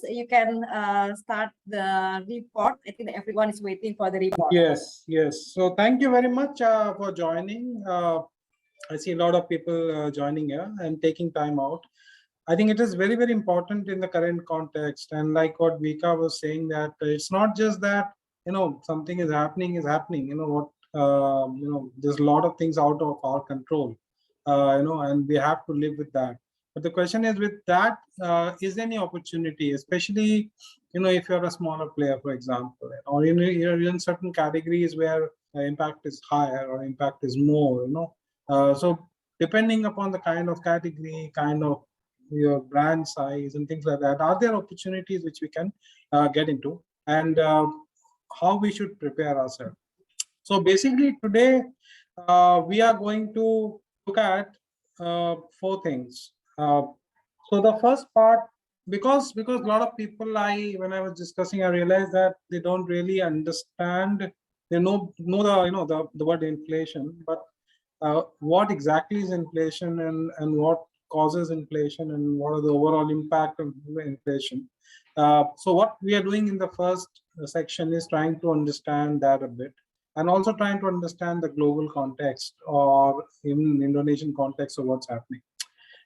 you can start the report. I think everyone is waiting for the report. Yes, yes. So thank you very much for joining. I see a lot of people joining here and taking time out. I think it is very, very important in the current context. And like what Vika was saying, that it's not just that, something is happening. There's a lot of things out of our control, and we have to live with that. But the question is, with that, is there any opportunity, especially, if you're a smaller player, for example, or you're in certain categories where impact is higher or impact is more, so depending upon the kind of category, kind of your brand size and things like that, are there opportunities which we can get into, and how we should prepare ourselves? So basically today we are going to look at 4 things. So the first part, because a lot of people, when I was discussing, I realized that they don't really understand. They know the word inflation, but what exactly is inflation, and what causes inflation, and what are the overall impact of inflation. So what we are doing in the first section is trying to understand that a bit, and also trying to understand the global context or even Indonesian context of what's happening.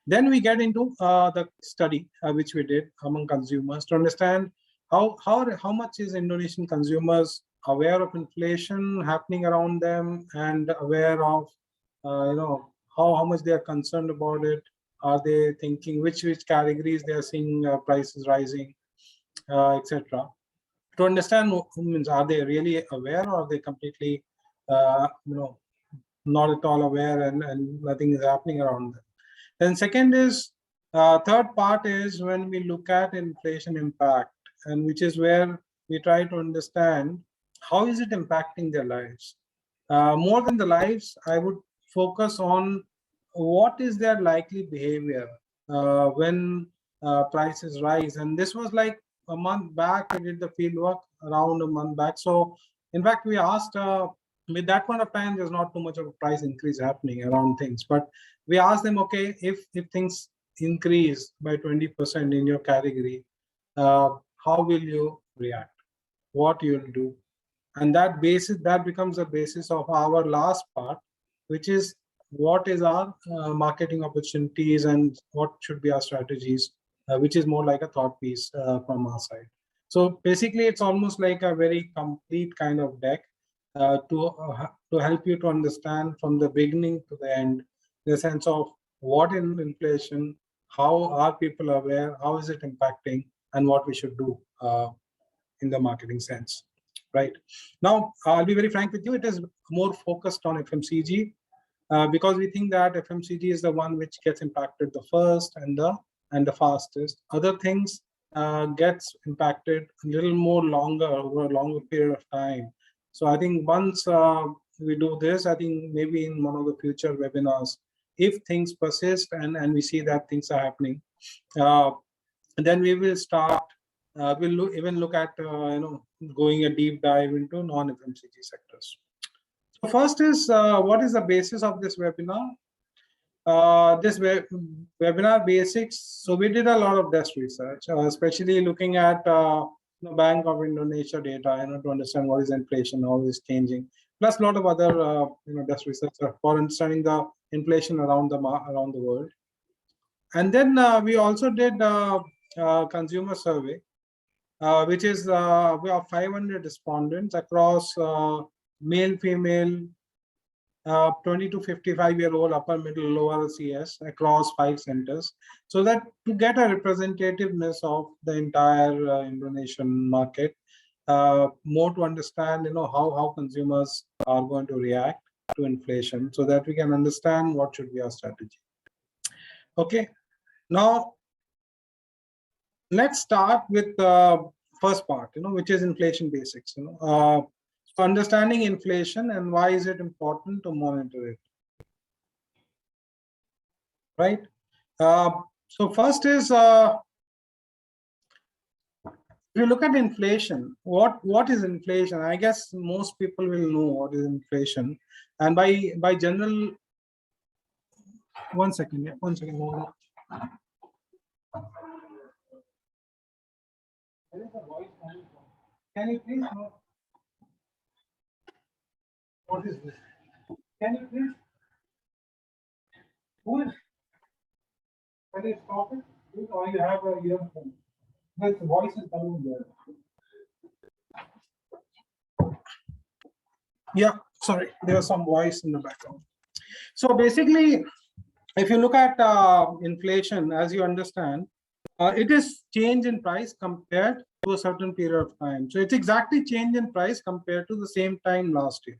Then we get into the study which we did among consumers to understand how much is Indonesian consumers aware of inflation happening around them, and aware of how much they are concerned about it. Are they thinking which categories they are seeing prices rising, etc. To understand, means, are they really aware, or are they completely not at all aware, and nothing is happening around them. Then second is, third part is when we look at inflation impact, and which is where we try to understand how is it impacting their lives. More than the lives, I would focus on what is their likely behavior when prices rise. And this was like a month back. I did the field work around a month back. So in fact, we asked, with that point of time, there's not too much of a price increase happening around things. But we asked them, okay, if things increase by 20% in your category, how will you react? What you'll do? And that becomes the basis of our last part, which is what is our marketing opportunities and what should be our strategies, which is more like a thought piece from our side. So basically, it's almost like a very complete kind of deck to help you to understand from the beginning to the end the sense of what is inflation, how are people aware, how is it impacting, and what we should do in the marketing sense. Right now, I'll be very frank with you. It is more focused on FMCG because we think that FMCG is the one which gets impacted the first and the fastest. Other things gets impacted a little more longer, over a longer period of time. So I think once we do this, I think maybe in one of the future webinars, if things persist and we see that things are happening, then we will start. We'll even look at going a deep dive into non-FMCG sectors. So first is what is the basis of this webinar? This webinar basics. So we did a lot of desk research, especially looking at the Bank of Indonesia data, to understand what is inflation, how is changing. Plus a lot of other desk research for understanding the inflation around the world. And then we also did consumer survey. Which is we have 500 respondents across male, female, 20 to 55-year-old, upper, middle, lower CS across 5 centers, so that to get a representativeness of the entire Indonesian market, more to understand how consumers are going to react to inflation, so that we can understand what should be our strategy. Okay, now let's start with the first part, which is inflation basics. So understanding inflation and why is it important to monitor it, right? So first is, if you look at inflation, what is inflation? I guess most people will know what is inflation, and by general. One second. Hold on. Where is the voice coming from? Can you please know what is this? Can you please? Who is? Can you stop it? Or you have a earphone? This voice is coming there. Yeah, sorry, there was some voice in the background. So basically, if you look at inflation, as you understand, it is change in price compared to a certain period of time. So it's exactly change in price compared to the same time last year,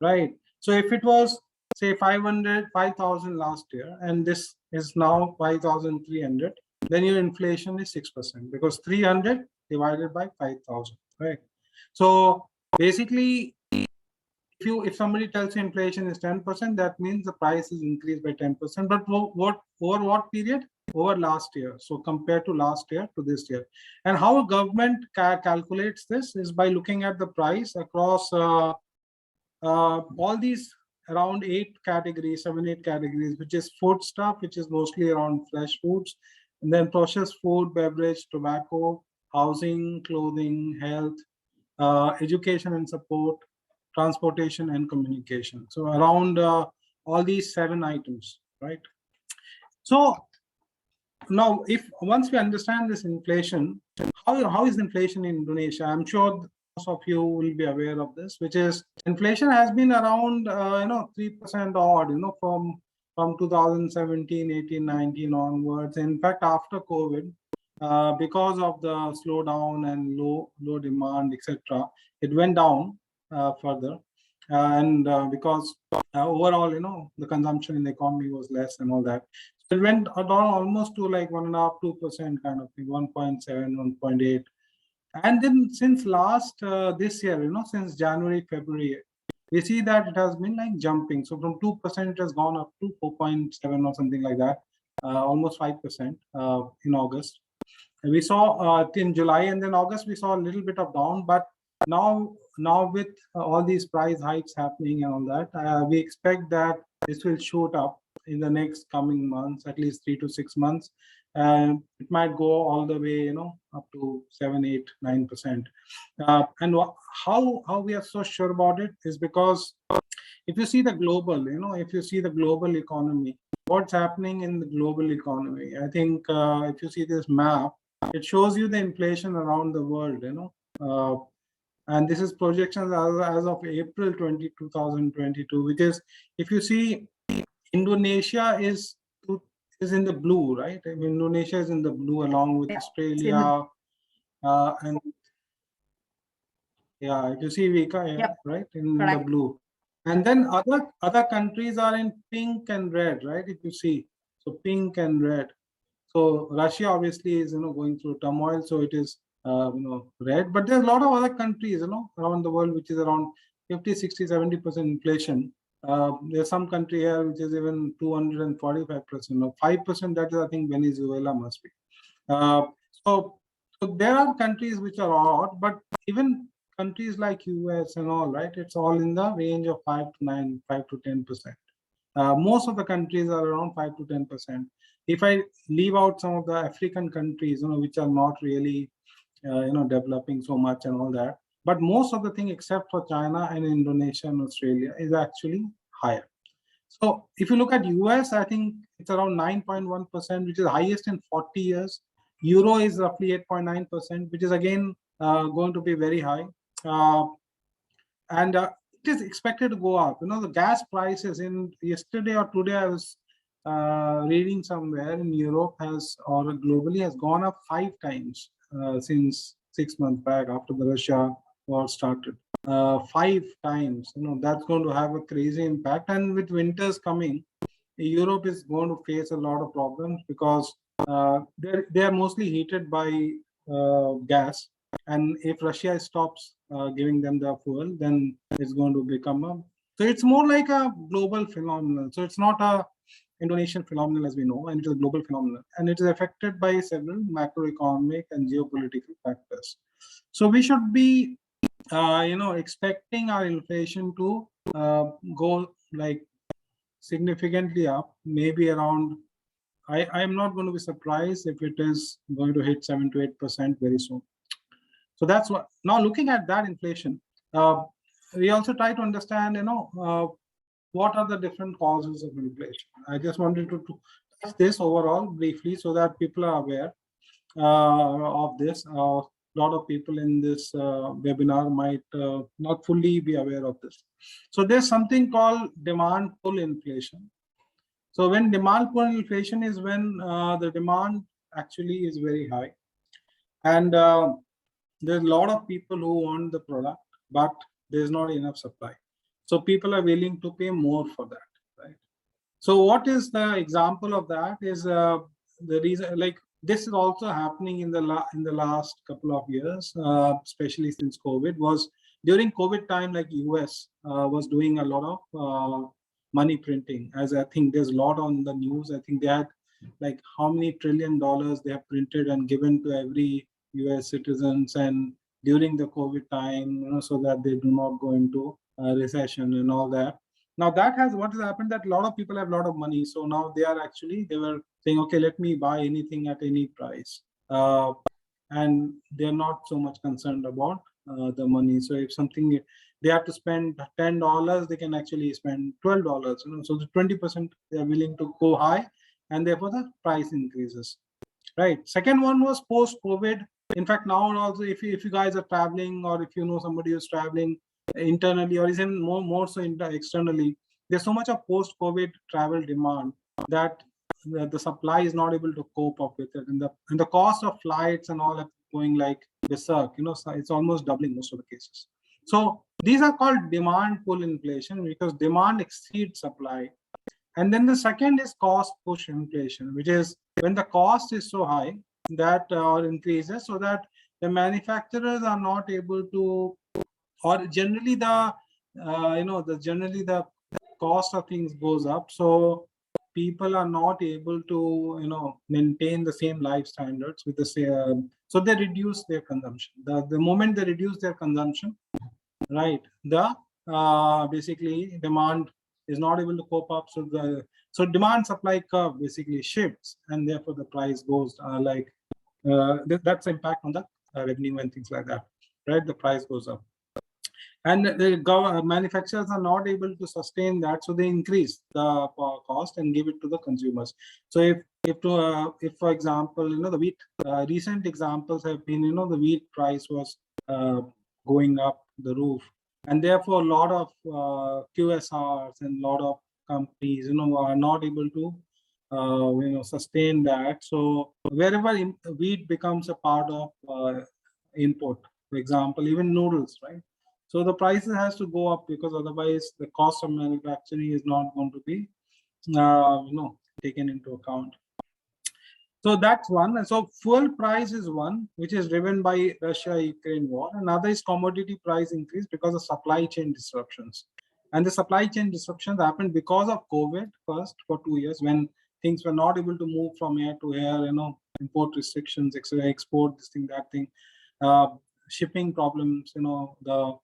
right? So if it was say 5,000 last year, and this is now 5,300, then your inflation is 6% because 300 divided by 5,000, right? So basically, if somebody tells you inflation is 10%, that means the price is increased by 10%. But what over what period? Over last year. So compared to last year to this year. And how a government calculates this is by looking at the price across all these around 7, 8 categories, which is food stuff, which is mostly around fresh foods, and then processed food, beverage, tobacco, housing, clothing, health, education and support, transportation and communication. So around all these 7 items, right? So now, if once we understand this inflation, how is inflation in Indonesia? I'm sure most of you will be aware of this, which is inflation has been around 3% odd, from 2017, 18, 19 onwards. In fact, after COVID, because of the slowdown and low demand, etc., it went down further, and because overall, the consumption in the economy was less and all that. So it went down almost to like 1.5%, 2% kind of thing, 1.7, 1.8. And then since last this year, since January, February, we see that it has been like jumping. So from 2%, it has gone up to 4.7 or something like that, almost 5% in August. And we saw in July, and then August, we saw a little bit of down. But now with all these price hikes happening and all that, we expect that this will shoot up in the next coming months, at least 3 to 6 months. And it might go all the way, up to 7, 8, 9%. And how we are so sure about it is because if you see the global economy, what's happening in the global economy, I think if you see this map, it shows you the inflation around the world, and this is projections as of April 2022, which is, if you see, Indonesia is in the blue, right? I mean, Indonesia is in the blue along with Australia, and yeah, if you see right, in the blue, and then other countries are in pink and red, right? If you see, so pink and red. So Russia obviously is going through turmoil, so it is red. But there's a lot of other countries around the world which is around 50, 60, 70% inflation. There's some country here which is even 245%, or 5%. That is, I think, Venezuela must be. Uh, so there are countries which are odd, but even countries like US and all, right? It's all in the range of 5 to 9, 5 to 10%. Most of the countries are around 5 to 10%. If I leave out some of the African countries, which are not really, developing so much and all that, but most of the thing except for China and Indonesia and Australia is actually higher. So if you look at US, I think it's around 9.1%, which is the highest in 40 years. Euro is roughly 8.9%, which is again going to be very high. And it is expected to go up. The gas prices in yesterday or today, I was reading somewhere in Europe or globally has gone up 5 times since 6 months back after the Russia war started. 5 times. That's going to have a crazy impact. And with winters coming, Europe is going to face a lot of problems because they are mostly heated by gas. And if Russia stops giving them the fuel, then it's going to become so it's more like a global phenomenon. So it's not a Indonesian phenomenon as we know, and it is a global phenomenon, and it is affected by several macroeconomic and geopolitical factors. So we should be, expecting our inflation to go like significantly up, maybe around. I am not going to be surprised if it is going to hit 7 to 8% very soon. So that's what. Now looking at that inflation, we also try to understand, what are the different causes of inflation. I just wanted to touch this overall briefly so that people are aware of this. A lot of people in this webinar might not fully be aware of this. So there's something called demand pull inflation. So when demand pull inflation is when the demand actually is very high, and there's a lot of people who want the product, but there's not enough supply. So people are willing to pay more for that, right? So what is the example of that is the reason, like this is also happening in the last couple of years, especially since COVID. Was during COVID time, like US was doing a lot of money printing. As I think there's a lot on the news. I think they had like how many $1 trillion they have printed and given to every US citizens, and during the COVID time, so that they do not go into recession and all that. Now that has what has happened, that a lot of people have a lot of money. So now they were saying, okay, let me buy anything at any price. And they're not so much concerned about the money. So if something they have to spend $10, they can actually spend $12. So the 20% they are willing to go high, and therefore the price increases. Right. Second one was post-COVID. In fact, now also, if you guys are traveling, or if you know somebody who's traveling internally, or even more so externally, there's so much of post-COVID travel demand that the supply is not able to cope up with it, and the cost of flights and all are going like berserk. So it's almost doubling most of the cases. So these are called demand pull inflation, because demand exceeds supply. And then the second is cost push inflation, which is when the cost is so high that or increases, so that the manufacturers are not able to, or generally the the cost of things goes up. So people are not able to maintain the same life standards with the same. So they reduce their consumption. The moment they reduce their consumption, right, the basically demand is not able to cope up. So demand supply curve basically shifts, and therefore the price goes that's the impact on the revenue and things like that, right? The price goes up, and the manufacturers are not able to sustain that, so they increase the cost and give it to the consumers. So if for example, the wheat, recent examples have been, the wheat price was going up the roof, and therefore a lot of QSRs and a lot of companies are not able to sustain that. So wherever wheat becomes a part of input, for example, even noodles, right? So the prices has to go up, because otherwise the cost of manufacturing is not going to be taken into account. So that's one. So fuel price is one, which is driven by Russia-Ukraine war. Another is commodity price increase because of supply chain disruptions. And the supply chain disruptions happened because of COVID first for 2 years, when things were not able to move from air to air, import restrictions, export, this thing, that thing, shipping problems, those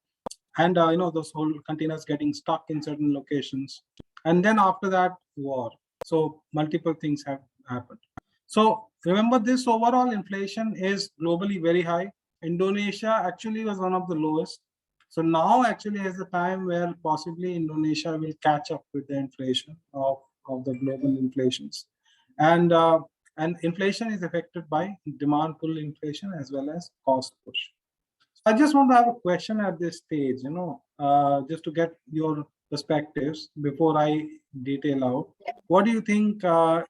whole containers getting stuck in certain locations. And then after that, war. So multiple things have happened. So remember, this overall inflation is globally very high. Indonesia actually was one of the lowest. So now actually is the time where possibly Indonesia will catch up with the inflation of the global inflations. And inflation is affected by demand pull inflation as well as cost push. I just want to have a question at this stage, just to get your perspectives before I detail out. What do you think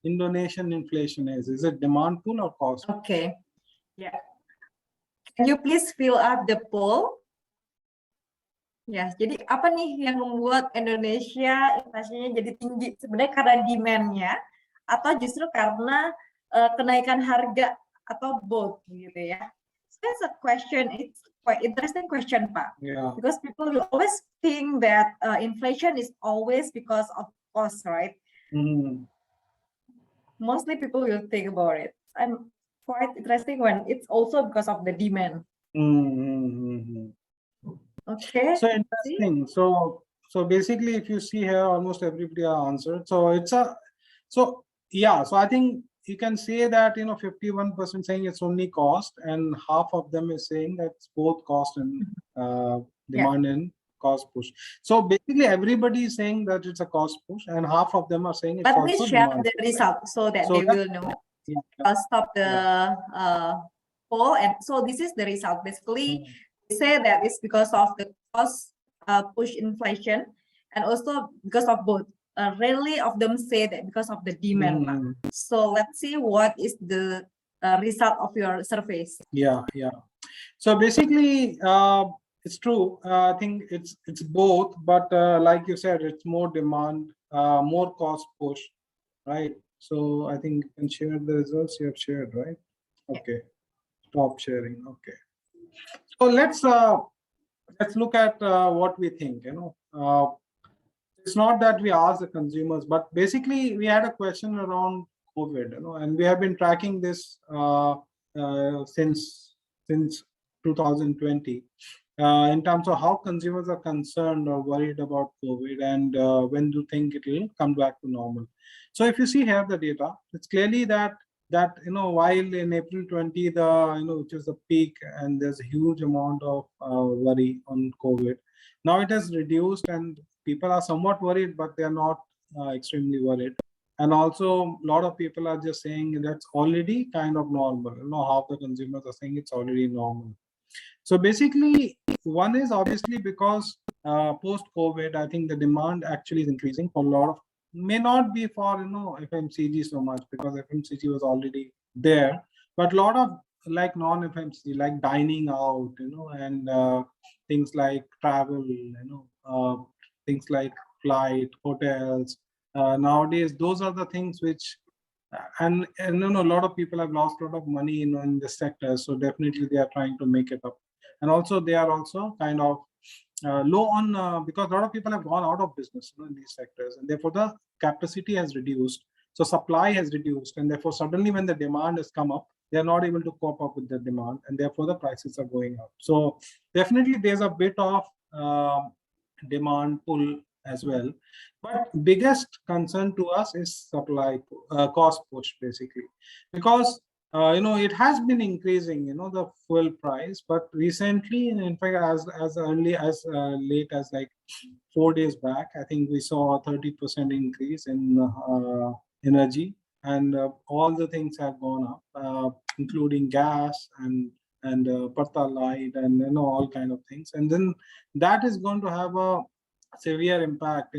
Indonesian inflation is? Is it demand pull or cost? Okay. Yeah. Can you please fill up the poll? Ya, jadi apa nih yang membuat Indonesia inflasinya jadi tinggi? Sebenarnya karena demand-nya, atau justru karena kenaikan harga, atau both gitu ya? So that's a question. It's quite interesting question, Pak. Yeah. Because people will always think that inflation is always because of cost, right? Mm. Mostly people will think about it. I'm quite interesting when it's also because of the demand. Mm-hmm. Okay. So interesting. So basically, if you see here, almost everybody are answered. So it's so I think you can say that 51% saying it's only cost, and half of them is saying that it's both cost and demand and cost push. So basically everybody is saying that it's a cost push, and half of them are saying it's Let me also share demand the push. result so that So they will know. Yeah. I'll stop the poll, and so this is the result. Basically, they say that it's because of the cost push inflation, and also because of both. Rarely of them say that because of the demand. So let's see what is the result of your surveys. Yeah. So basically, it's true. I think it's both, but like you said, it's more demand, more cost push, right? So I think you can share the results you have shared, right? Okay, stop sharing. Okay. So let's look at what we think. It's not that we ask the consumers, but basically we had a question around COVID, and we have been tracking this since 2020 in terms of how consumers are concerned or worried about COVID, and when do you think it will come back to normal. So if you see here the data, it's clearly that while in April 20 which is the peak, and there's a huge amount of worry on COVID, now it has reduced and people are somewhat worried, but they are not extremely worried. And also a lot of people are just saying that's already kind of normal. Half the consumers are saying it's already normal. So basically, one is obviously because post-COVID, I think the demand actually is increasing for a lot of, may not be for FMCG so much, because FMCG was already there, but a lot of like non-FMCG, like dining out, and things like travel, things like flight, hotels. Nowadays, those are the things which, and a lot of people have lost a lot of money in this sector, so definitely they are trying to make it up. And also they are also kind of low on because a lot of people have gone out of business in these sectors, and therefore the capacity has reduced, so supply has reduced, and therefore suddenly when the demand has come up, they are not able to cope up with the demand, and therefore the prices are going up. So definitely there's a bit of demand pull as well, but biggest concern to us is supply cost push, basically, because it has been increasing, the fuel price, but recently, in fact, as early as late as like 4 days back, I think we saw a 30% increase in energy, and all the things have gone up, including gas and Pertalite and all kind of things, and then that is going to have a severe impact.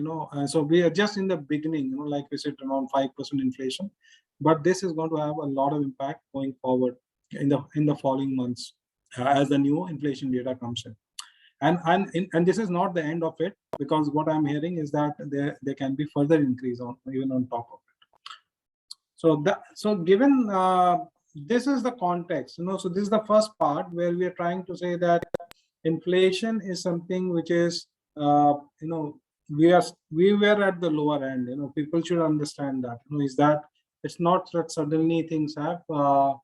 So we are just in the beginning, like we said, around 5% inflation, but this is going to have a lot of impact going forward in the following months as the new inflation data comes in. And this is not the end of it, because what I'm hearing is that there can be further increase even on top of it. So given this is the context, so this is the first part where we are trying to say that inflation is something which is we were at the lower end. People should understand that. Is that it's not that suddenly things have gone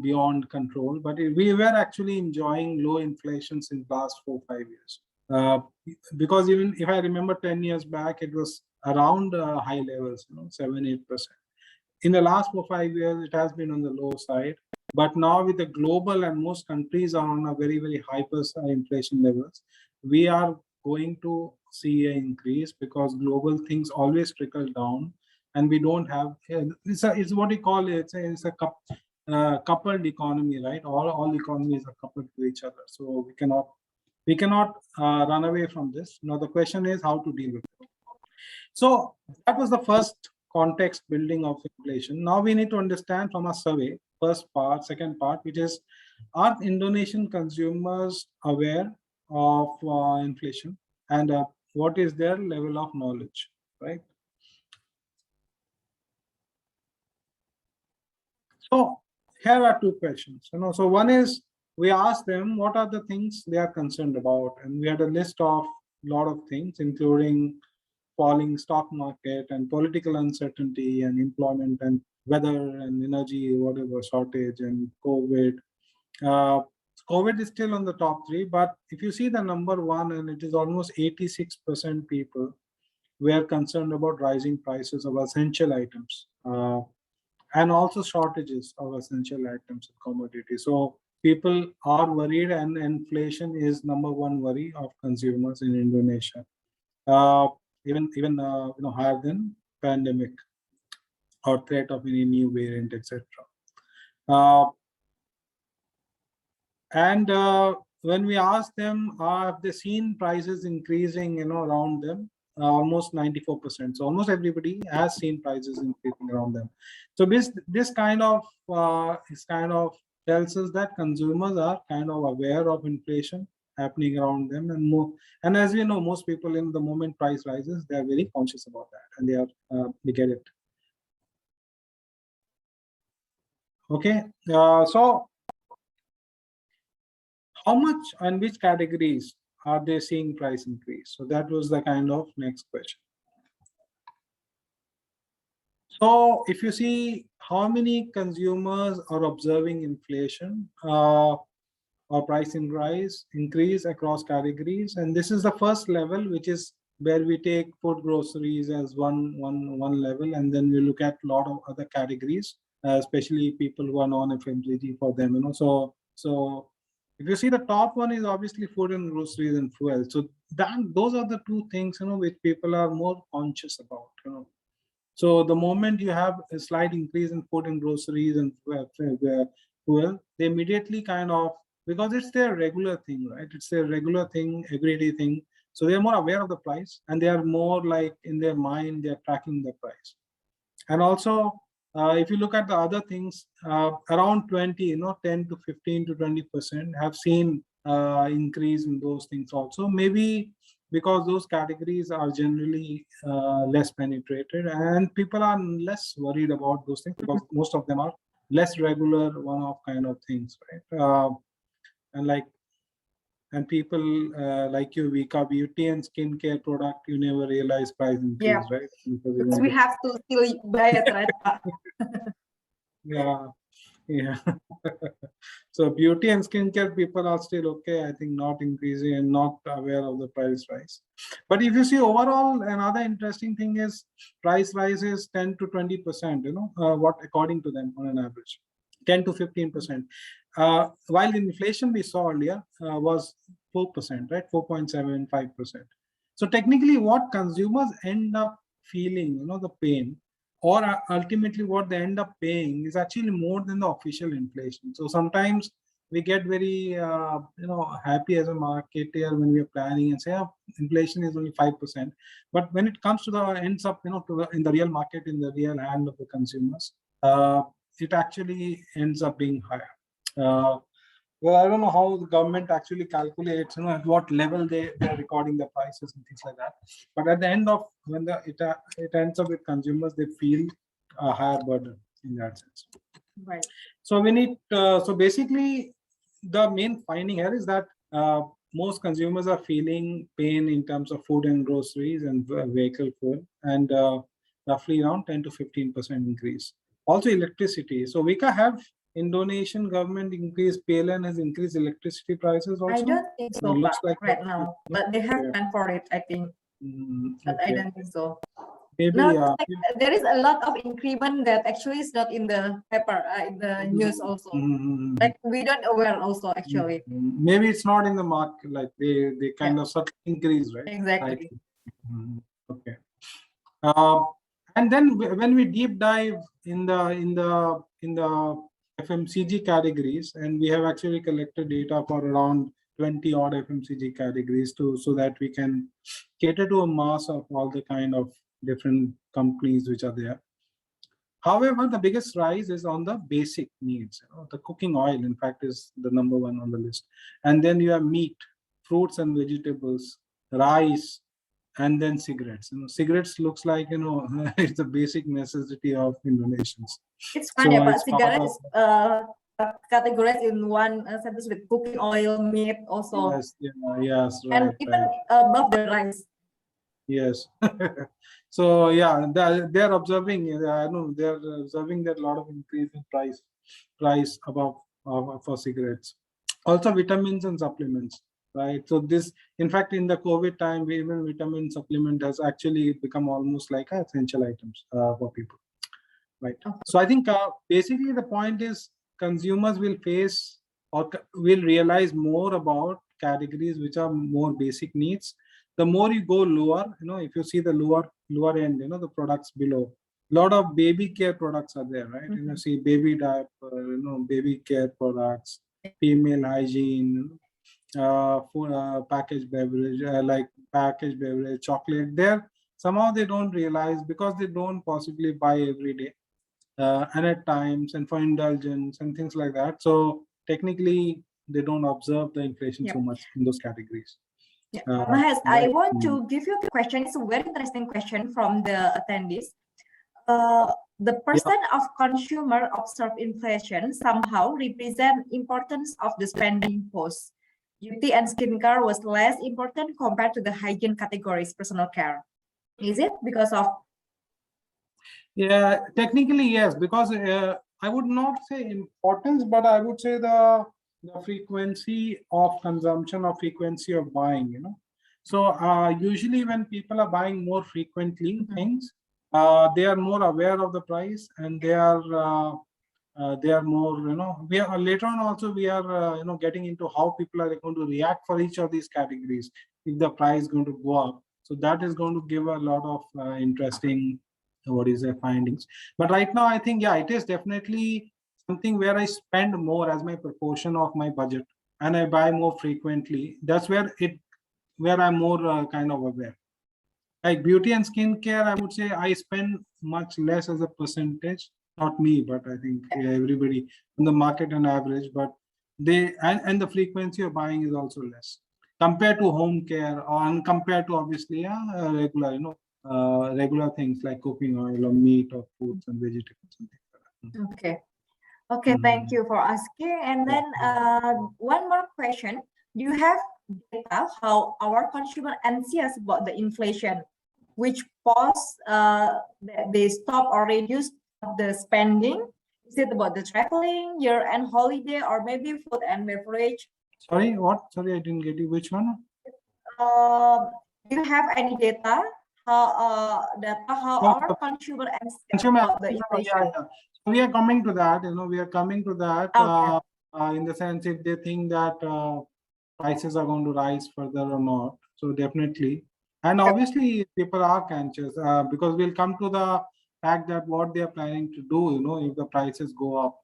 beyond control, but we were actually enjoying low inflation since last 4-5 years. Because even if I remember 10 years back, it was around high levels, 7-8%. In the last 4-5 years, it has been on the low side. But now with the global, and most countries are on a very, very hyper inflation levels, we are going to see an increase, because global things always trickle down, and we don't have, it's what we call it, it's a coupled economy, right? All economies are coupled to each other. So we cannot run away from this. Now the question is how to deal with it. So that was the first context building of inflation. Now we need to understand from a survey, second part, which is, are Indonesian consumers aware of inflation, and what is their level of knowledge, right? So here are two questions. So one is, we asked them what are the things they are concerned about, and we had a list of a lot of things, including falling stock market and political uncertainty and employment and weather and energy, whatever, shortage and COVID. COVID is still on the top 3, but if you see the number 1, and it is almost 86% people were concerned about rising prices of essential items. and also shortages of essential items and commodities. So people are worried, and inflation is number one worry of consumers in Indonesia, even higher than pandemic or threat of any new variant, etc. And when we ask them, have they seen prices increasing, around them? Almost 94%. So almost everybody has seen prices increasing around them. So this kind of tells us that consumers are kind of aware of inflation happening around them, and more. And as we know, most people, in the moment price rises, they are very conscious about that, and they get it. Okay, so how much and which categories are they seeing price increase? So that was the kind of next question. So if you see how many consumers are observing inflation or price increase across categories, and this is the first level, which is where we take food, groceries as one level, and then we look at a lot of other categories, especially people who are non-FMCG for them. So if you see, the top one is obviously food and groceries and fuel. So those are the two things which people are more conscious about. So the moment you have a slight increase in food and groceries and fuel, they immediately kind of, because it's their regular thing, right? It's their regular thing, everyday thing. So they are more aware of the price, and they are more like, in their mind, they are tracking the price. And also, if you look at the other things, around 20, 10 to 15 to 20% have seen increase in those things also. Maybe because those categories are generally less penetrated, and people are less worried about those things because most of them are less regular, one-off kind of things, right? And people like you, Vika, beauty and skincare product, you never realize price increase, right? Because we have to still buy it, right? Yeah. So beauty and skincare people are still okay, I think, not increasing and not aware of the price rise. But if you see overall, another interesting thing is price rise is 10 to 20%, what according to them on an average, 10 to 15%. While the inflation we saw earlier was 4%, right? 4.75%. So technically what consumers end up feeling, the pain, or ultimately what they end up paying is actually more than the official inflation. So sometimes we get very happy as a marketer when we are planning and say, oh, inflation is only 5%. But when it comes to the ends up in the real market, in the real hand of the consumers, it actually ends up being higher. Well, I don't know how the government actually calculates, at what level they're recording the prices and things like that. But at the end of when it ends up with consumers, they feel a higher burden in that sense. Right. So we need. So basically, the main finding here is that most consumers are feeling pain in terms of food and groceries and vehicle fuel, and roughly around 10 to 15% increase. Also electricity. So Vika, have Indonesian government increased, PLN has increased electricity prices also? I don't think so, looks like right now, but they have planned for it, I think. But I don't think so. Maybe no, there is a lot of increment that actually is not in the paper, in the news also. Like we don't aware also actually. Maybe it's not in the market, like they kind of subtly increase, right? Exactly. Okay. And then when we deep dive in the FMCG categories, and we have actually collected data for around 20 odd FMCG categories so that we can cater to a mass of all the kind of different companies which are there. However, the biggest rise is on the basic needs. The cooking oil, in fact, is the number one on the list. And then you have meat, fruits and vegetables, rice, and then cigarettes. Cigarettes looks like, it's a basic necessity of Indonesians. It's funny, but cigarettes categorized in one sentence with cooking oil, meat also. Yes, yes, right. And even above the rice. Yes. So yeah, they're observing. I know they're observing that a lot of increase in price above for cigarettes. Also, vitamins and supplements, right? So this, in fact, in the COVID time, even vitamin supplement has actually become almost like essential items for people. right? Okay. So I think basically the point is consumers will face or will realize more about categories which are more basic needs. The more you go lower, if you see the lower end, the products below, a lot of baby care products are there, right? See baby diaper, baby care products, female hygiene, packaged beverage, like packaged beverage, chocolate. There somehow they don't realize because they don't possibly buy every day, and at times, and for indulgence and things like that. So technically, they don't observe the inflation so much in those categories. Yeah. Mahesh, I want Mm. to give you a question. It's a very interesting question from the attendees. The percent of consumer observed inflation somehow represent importance of the spending post. Beauty and skincare was less important compared to the hygiene categories, personal care. Is it because of? Yeah, technically yes, because I would not say importance, but I would say the frequency of consumption or frequency of buying. So usually when people are buying more frequently things, they are more aware of the price, and they are more, we are later on also we are getting into how people are going to react for each of these categories if the price is going to go up. So that is going to give a lot of interesting findings. But right now I think, yeah, it is definitely something where I spend more as my proportion of my budget, and I buy more frequently. That's where I'm more kind of aware. Like beauty and skincare, I would say I spend much less as a percentage. Not me, but I think everybody on the market on average. But and the frequency of buying is also less compared to home care, or compared to obviously regular, regular things like cooking oil or meat or fruits and vegetables and things like that. Okay. Okay, thank you for asking. And then one more question. Do you have data how our consumer anxious about the inflation, which pause they stop or reduce the spending? Is it about the traveling, year-end holiday, or maybe food and beverage? Sorry, what? Sorry, I didn't get you. Which one? Do you have any data how our consumer anxious about the inflation? Yeah. So we are coming to that. We are coming to that Okay. in the sense if they think that prices are going to rise further or not. So definitely, and obviously people are anxious because we'll come to the fact that what they are planning to do. If the prices go up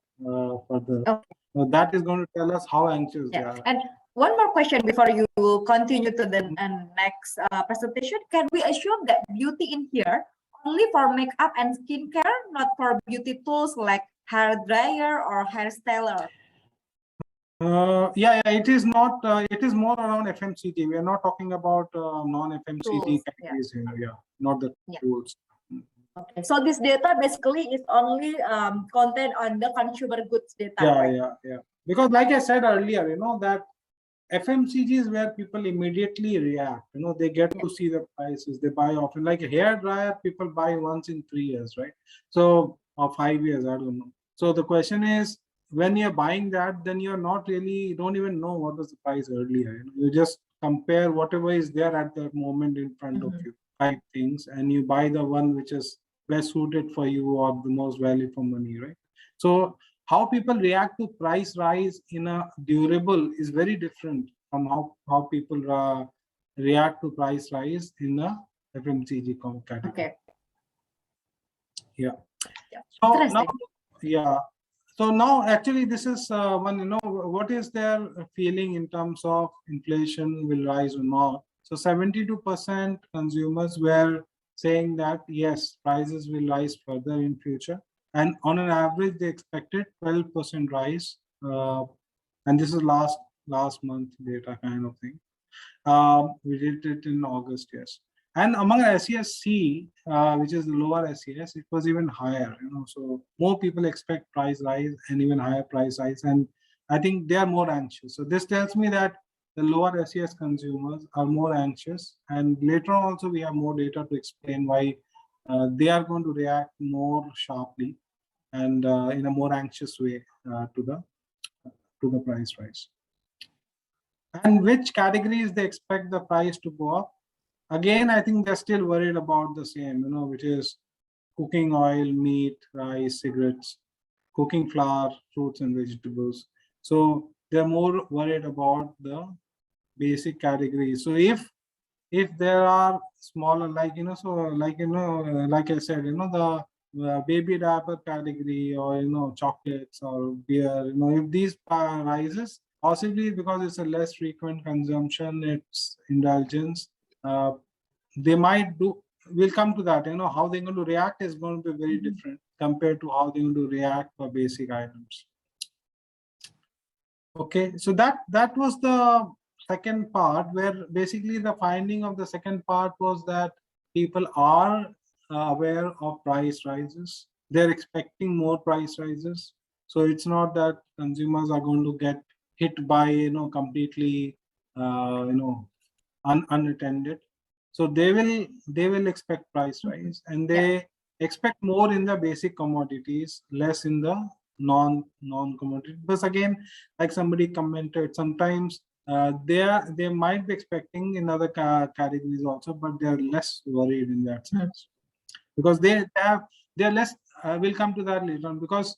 further, Okay. so that is going to tell us how anxious they Yeah. are. And one more question before you continue to the next presentation. Can we assume that beauty in here only for makeup and skincare, not for beauty tools like hair dryer or hair styler? Yeah, it is not. It is more around FMCG. We are not talking about non-FMCG categories here. Yeah, not the tools. Okay, so this data basically is only content on the consumer goods data. Yeah, right? yeah. Because like I said earlier, that FMCG is where people immediately react. They get to see the prices. They buy often. Like a hair dryer, people buy once in 3 years, right? So, or 5 years, I don't know. So the question is, when you're buying that, then you're not really, you don't even know what was the price earlier. You just compare whatever is there at that moment in front of you, 5 things, and you buy the one which is best suited for you or the most value for money, right? So how people react to price rise in a durable is very different from how people react to price rise in a FMCG category. Okay. Yeah. So now, yeah. So now, actually, this is one. What is their feeling in terms of inflation will rise or not? So 72% consumers were saying that yes, prices will rise further in future, and on an average, they expected 12% rise. And this is last month data kind of thing. We did it in August, yes. And among SESC, which is the lower SES, it was even higher. So more people expect price rise and even higher price rise, and I think they are more anxious. So this tells me that the lower SES consumers are more anxious, and later on also we have more data to explain why they are going to react more sharply and in a more anxious way to the price rise. And which categories they expect the price to go up? Again, I think they're still worried about the same, which is cooking oil, meat, rice, cigarettes, cooking flour, fruits and vegetables. So they're more worried about the basic categories. So if there are smaller, like so like like I said, the baby diaper category, or chocolates or beer, if these rises, possibly because it's a less frequent consumption, it's indulgence, they might do, we'll come to that, how they're going to react is going to be very different compared to how they're going to react for basic items. Okay, so that was the second part, where basically the finding of the second part was that people are aware of price rises. They're expecting more price rises. So it's not that consumers are going to get hit by completely unattended. So they will expect price rise, and they expect more in the basic commodities, less in the non-commodity. Because again, like somebody commented, sometimes they might be expecting in other categories also, but they are less worried in that sense, because they're less. We'll come to that later on, because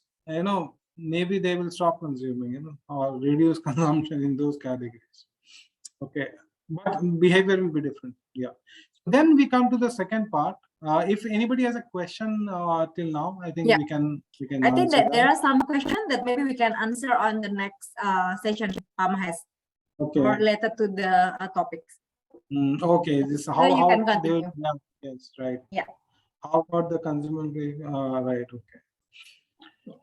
maybe they will stop consuming, or reduce consumption in those categories. Okay, but behavior will be different. Yeah. Then we come to the second part. If anybody has a question till now, I think we can I think that answer there are some questions that maybe we can answer on the next session, Mahes, Okay. related to the topics. Okay, this So how you can they would, continue. yes, right. Yeah. How about the consumer behavior? Right. Okay.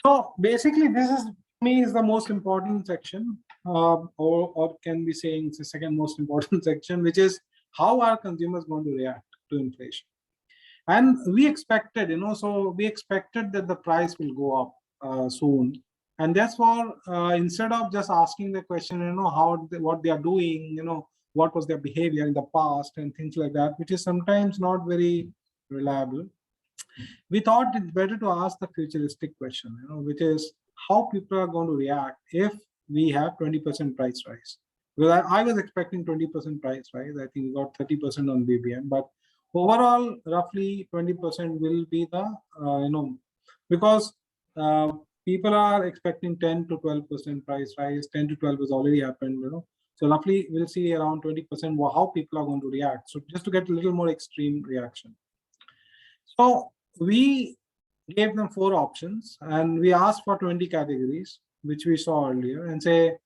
So basically, this is me is the most important section, or can be saying it's the second most important section, which is how are consumers going to react to inflation. And we expected, so we expected that the price will go up soon. And therefore, instead of just asking the question, what they are doing, what was their behavior in the past and things like that, which is sometimes not very reliable, we thought it's better to ask the futuristic question, which is how people are going to react if we have 20% price rise. Because I was expecting 20% price rise. I think we got 30% on BBM, but overall, roughly 20% will be the, because people are expecting 10 to 12% price rise. 10 to 12 has already happened, So roughly we'll see around 20% how people are going to react. So just to get a little more extreme reaction. So we gave them 4 options, and we asked for 20 categories, which we saw earlier, and say,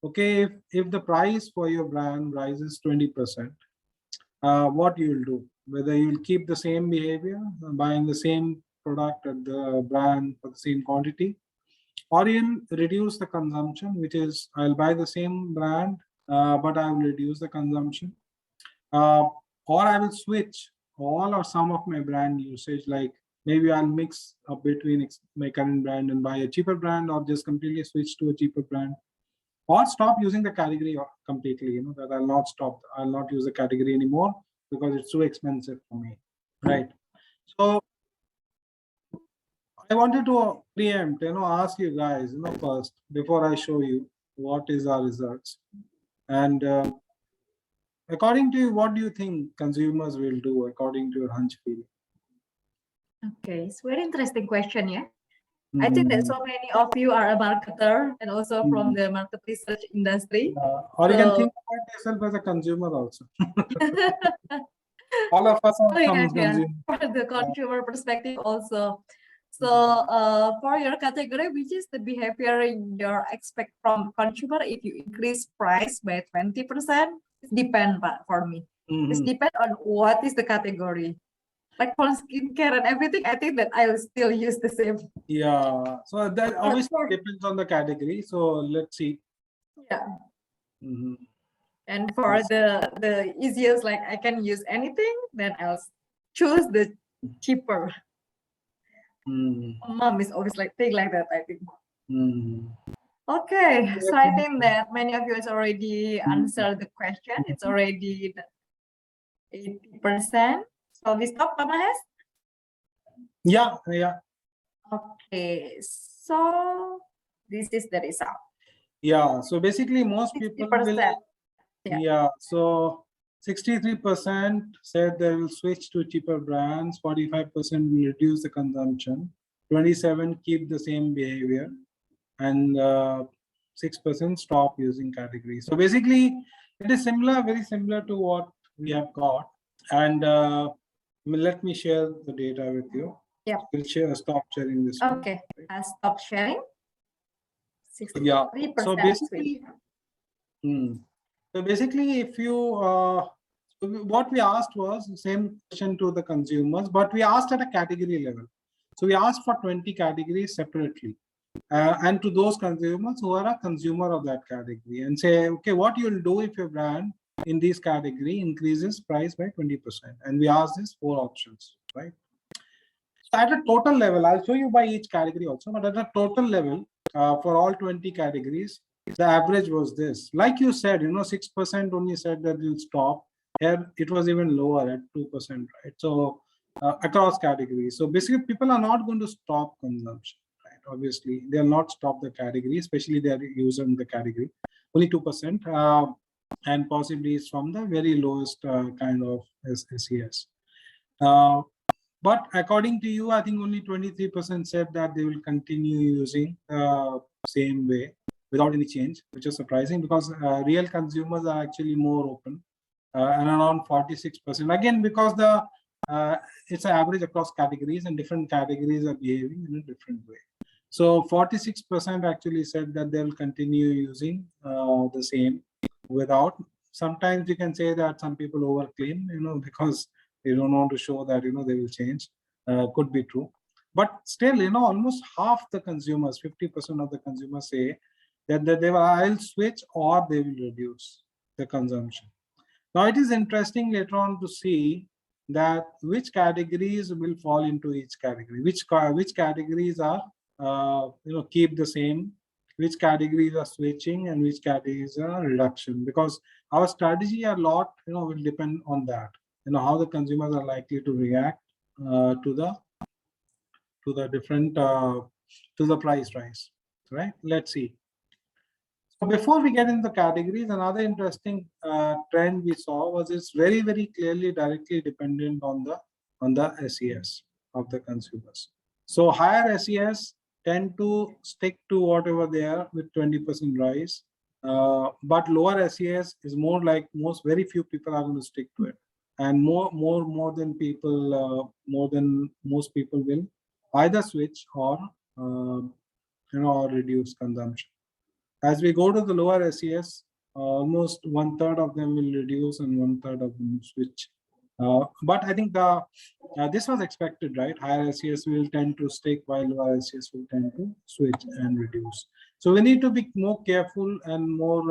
okay, if the price for your brand rises 20%, what you'll do? Whether you'll keep the same behavior, buying the same product at the brand for the same quantity, or you'll reduce the consumption, which is I'll buy the same brand, but I will reduce the consumption, or I will switch all or some of my brand usage, like maybe I'll mix up between my current brand and buy a cheaper brand, or just completely switch to a cheaper brand, or stop using the category completely, that I'll not use the category anymore because it's too expensive for me, right? So I wanted to preempt, ask you guys, first, before I show you what is our results. And according to you, what do you think consumers will do according to your hunch feeling? Okay, it's very interesting question, yeah. I think that so many of you are a marketer and also from the market research industry. Or you can think about yourself as a consumer also. All of us are some consumers. For the consumer perspective also. So for your category, which is the behavior you expect from consumer if you increase price by 20%? It depends, for me. It depends on what is the category. Like for skincare and everything, I think that I will still use the same. Yeah, so that obviously depends on the category. So let's see. Yeah. And for the easiest, like I can use anything, then I'll choose the cheaper. Mom is always like think like that, I think. Okay, so I think that many of you has already answered the question. It's already 80%. So we stop, Mahes? Yeah. Okay, so this is the result. Yeah, so basically most people will, Yeah. So 63% said they will switch to cheaper brands, 45% will reduce the consumption, 27 keep the same behavior, and 6% stop using categories. So basically, it is similar, very similar to what we have got. And let me share the data with you. Yeah. We'll stop sharing this. Okay, I'll stop sharing. 63% Yeah. So basically, switch. So basically, if you what we asked was the same question to the consumers, but we asked at a category level. So we asked for 20 categories separately, and to those consumers who are a consumer of that category, and say, okay, what you'll do if your brand in this category increases price by 20%, and we asked these 4 options, right? So at a total level, I'll show you by each category also, but at a total level, for all 20 categories, the average was this. Like you said, 6% only said that you'll stop. Here, it was even lower at 2%, right? So across categories. So basically, people are not going to stop consumption, right? Obviously, they'll not stop the category, especially they are using the category. Only 2%, and possibly it's from the very lowest kind of SES. But according to you, I think only 23% said that they will continue using same way without any change, which is surprising because real consumers are actually more open, and around 46%. Again, because the it's an average across categories, and different categories are behaving in a different way. So 46% actually said that they will continue using the same without. Sometimes you can say that some people overclaim, because they don't want to show that they will change. Could be true, but still, almost half the consumers, 50% of the consumers say that they will I'll switch or they will reduce the consumption. Now it is interesting later on to see that which categories will fall into each category, which categories are keep the same, which categories are switching, and which categories are reduction, because our strategy a lot will depend on that, how the consumers are likely to react to the different to the price rise, right? Let's see. So before we get into the categories, another interesting trend we saw was it's very, very clearly directly dependent on the SES of the consumers. So higher SES tend to stick to whatever they are with 20% rise, but lower SES is more like very few people are going to stick to it, and more than most people will either switch or or reduce consumption. As we go to the lower SES, almost 1/3 of them will reduce and 1/3 of them will switch. But I think this was expected, right? Higher SES will tend to stick while lower SES will tend to switch and reduce. So we need to be more careful and more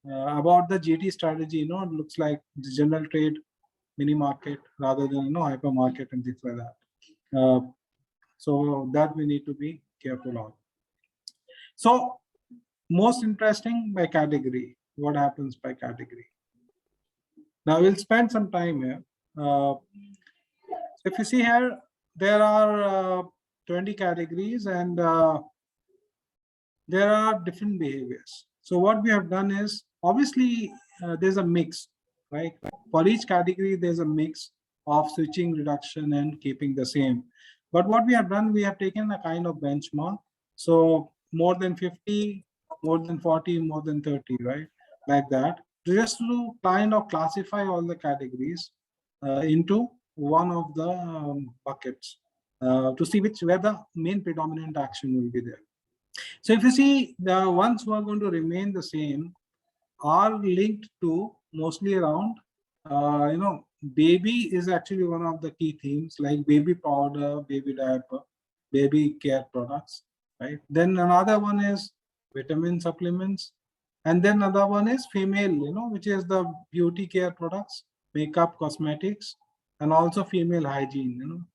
about the GT strategy. It looks like the general trade mini market rather than hypermarket and things like that. So that we need to be careful on. So most interesting by category, what happens by category. Now we'll spend some time here. If you see here, there are 20 categories, and there are different behaviors. So what we have done is, obviously, there's a mix, right? For each category, there's a mix of switching, reduction, and keeping the same. But what we have done, we have taken a kind of benchmark. So more than 50, more than 40, more than 30, right? Like that. Just to kind of classify all the categories into one of the buckets to see where the main predominant action will be there. So if you see, the ones who are going to remain the same are linked to mostly around, baby is actually one of the key themes, like baby powder, baby diaper, baby care products, right? Then another one is vitamin supplements. And then another one is female, which is the beauty care products, makeup, cosmetics, and also female hygiene,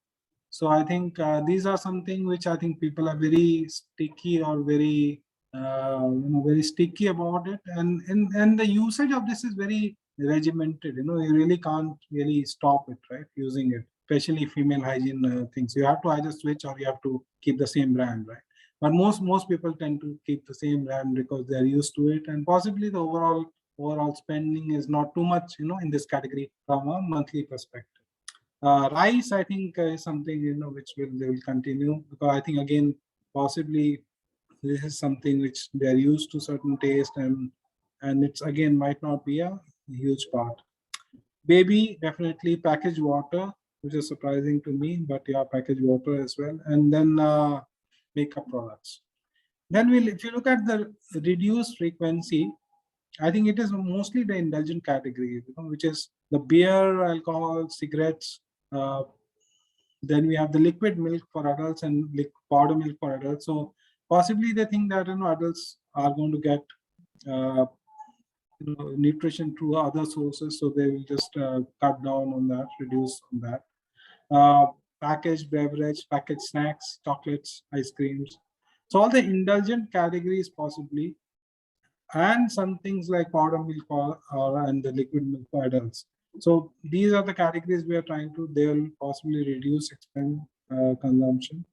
So I think these are something which I think people are very sticky or very, very sticky about it. And the usage of this is very regimented, you really can't really stop it, right? Using it, especially female hygiene things. You have to either switch or you have to keep the same brand, right? But most people tend to keep the same brand because they're used to it, and possibly the overall overall spending is not too much, in this category from a monthly perspective. Rice, I think, is something, which they will continue, because I think, again, possibly this is something which they are used to certain taste, and it's, again, might not be a huge part. Baby, definitely. Packaged water, which is surprising to me, but yeah, packaged water as well. And then makeup products. Then if you look at the reduced frequency, I think it is mostly the indulgent category, which is the beer, alcohol, cigarettes. Then we have the liquid milk for adults and powder milk for adults. So possibly they think that adults are going to get nutrition through other sources, so they will just cut down on that, reduce on that. Packaged beverage, packaged snacks, chocolates, ice creams. So all the indulgent categories possibly, and some things like powder milk and the liquid milk for adults. So these are the categories we are trying to, they will possibly reduce consumption.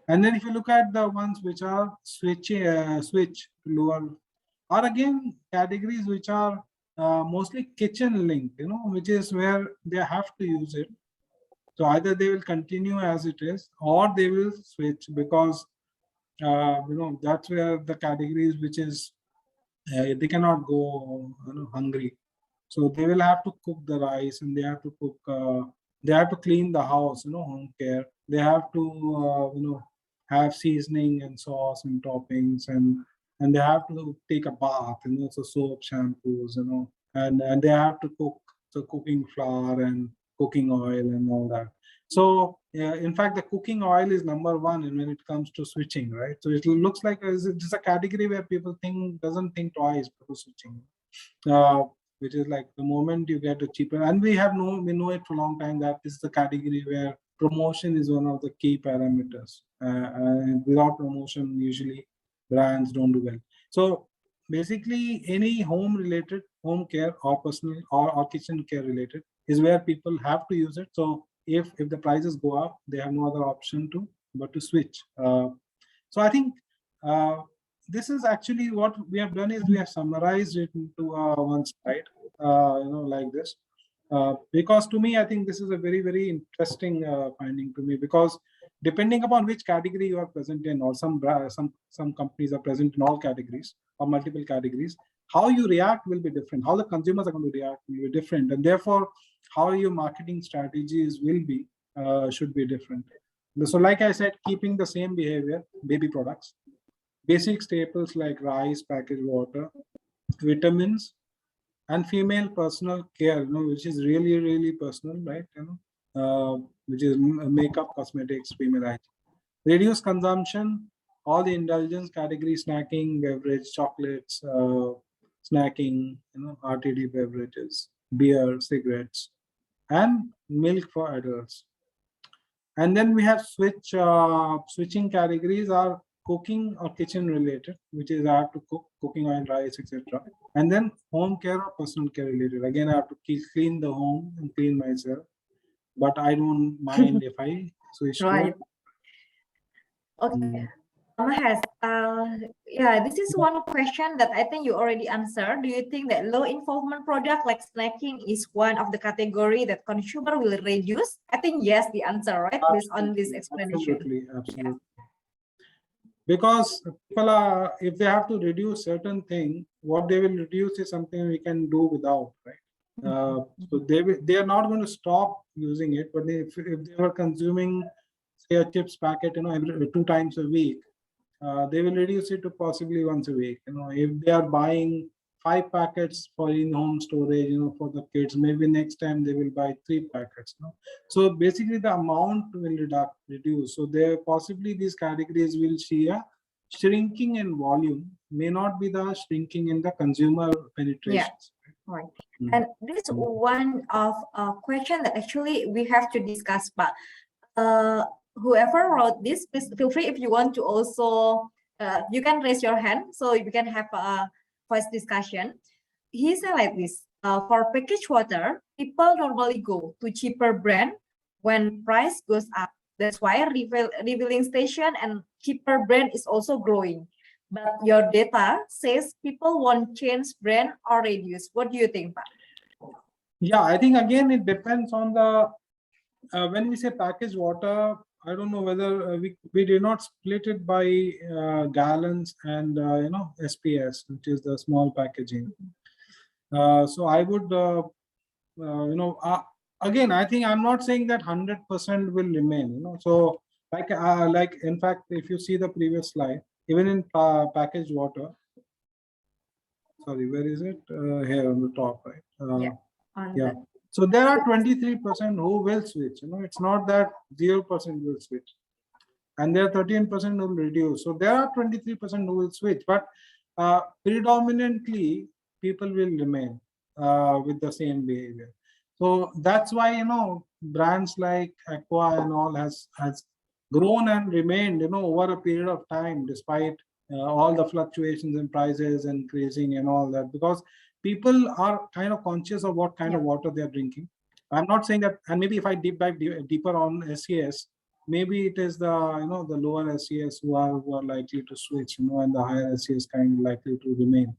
And then if you look at the ones which are switch to lower, are again categories which are mostly kitchen linked, which is where they have to use it. So either they will continue as it is, or they will switch, because that's where the categories which is they cannot go hungry. So they will have to cook the rice, and they have to cook. They have to clean the house, home care. They have to have seasoning and sauce and toppings, and they have to take a bath, so soap, shampoos, and they have to cook, so cooking flour and cooking oil and all that. So in fact, the cooking oil is number one when it comes to switching, right? So it looks like it's a category where people doesn't think twice before switching, which is like the moment you get a cheaper, and we know it for a long time that this is the category where promotion is one of the key parameters. And without promotion, usually brands don't do well. So basically, any home care or personal or kitchen care related is where people have to use it. So if the prices go up, they have no other option but to switch. So I think this is actually what we have done, is we have summarized it into one slide, like this. Because to me, I think this is a very, very interesting finding to me, because depending upon which category you are present in, or some companies are present in all categories or multiple categories, how you react will be different. How the consumers are going to react will be different, and therefore how your marketing strategies will be should be different. So like I said, keeping the same behavior, baby products, basic staples like rice, packaged water, vitamins, and female personal care, which is really, really personal, right? Which is makeup, cosmetics, female hygiene. Reduce consumption, all the indulgence category, snacking, beverage, chocolates, snacking, RTD beverages, beer, cigarettes, and milk for adults. And then we have switching categories are cooking or kitchen related, which is I have to cook, cooking oil, rice, etc. And then home care or personal care related. Again, I have to clean the home and clean myself, but I don't mind if I switch right. Okay. Mahesh, yeah, this is one question that I think you already answered. Do you think that low involvement product like snacking is one of the category that consumer will reduce? I think yes, the answer, right? Based on this explanation. Absolutely. Yeah. Because people if they have to reduce certain thing, what they will reduce is something we can do without, right? So they are not going to stop using it, but if they were consuming, say, a chips packet, every 2 times a week, they will reduce it to possibly once a week. If they are buying 5 packets for in-home storage, for the kids, maybe next time they will buy 3 packets. So basically the amount will reduce. So there possibly these categories will see a shrinking in volume, may not be the shrinking in the consumer penetration. Yeah, right. And this is one of a question that actually we have to discuss, but whoever wrote this, please feel free if you want to also, you can raise your hand so you can have a voice discussion. He said like this, for packaged water, people normally go to cheaper brand when price goes up. That's why refilling station and cheaper brand is also growing. but your data says people won't change brand or reduce. What do you think, Pak? Yeah, I think again it depends on the when we say packaged water, I don't know whether we did not split it by gallons and SPS, which is the small packaging. So I would again, I think I'm not saying that 100% will remain. So like in fact, if you see the previous slide, even in packaged water, sorry, where is it? Here on the top, right? Yeah. Yeah. So there are 23% who will switch. It's not that 0% will switch, and there are 13% who will reduce. So there are 23% who will switch, but predominantly people will remain with the same behavior. So that's why brands like Aqua and all has grown and remained over a period of time, despite all the fluctuations in prices and increasing and all that, because people are kind of conscious of what kind of water they are drinking. I'm not saying that, and maybe if I deep dive deeper on SES, maybe it is the the lower SES who are likely to switch, and the higher SES kind of likely to remain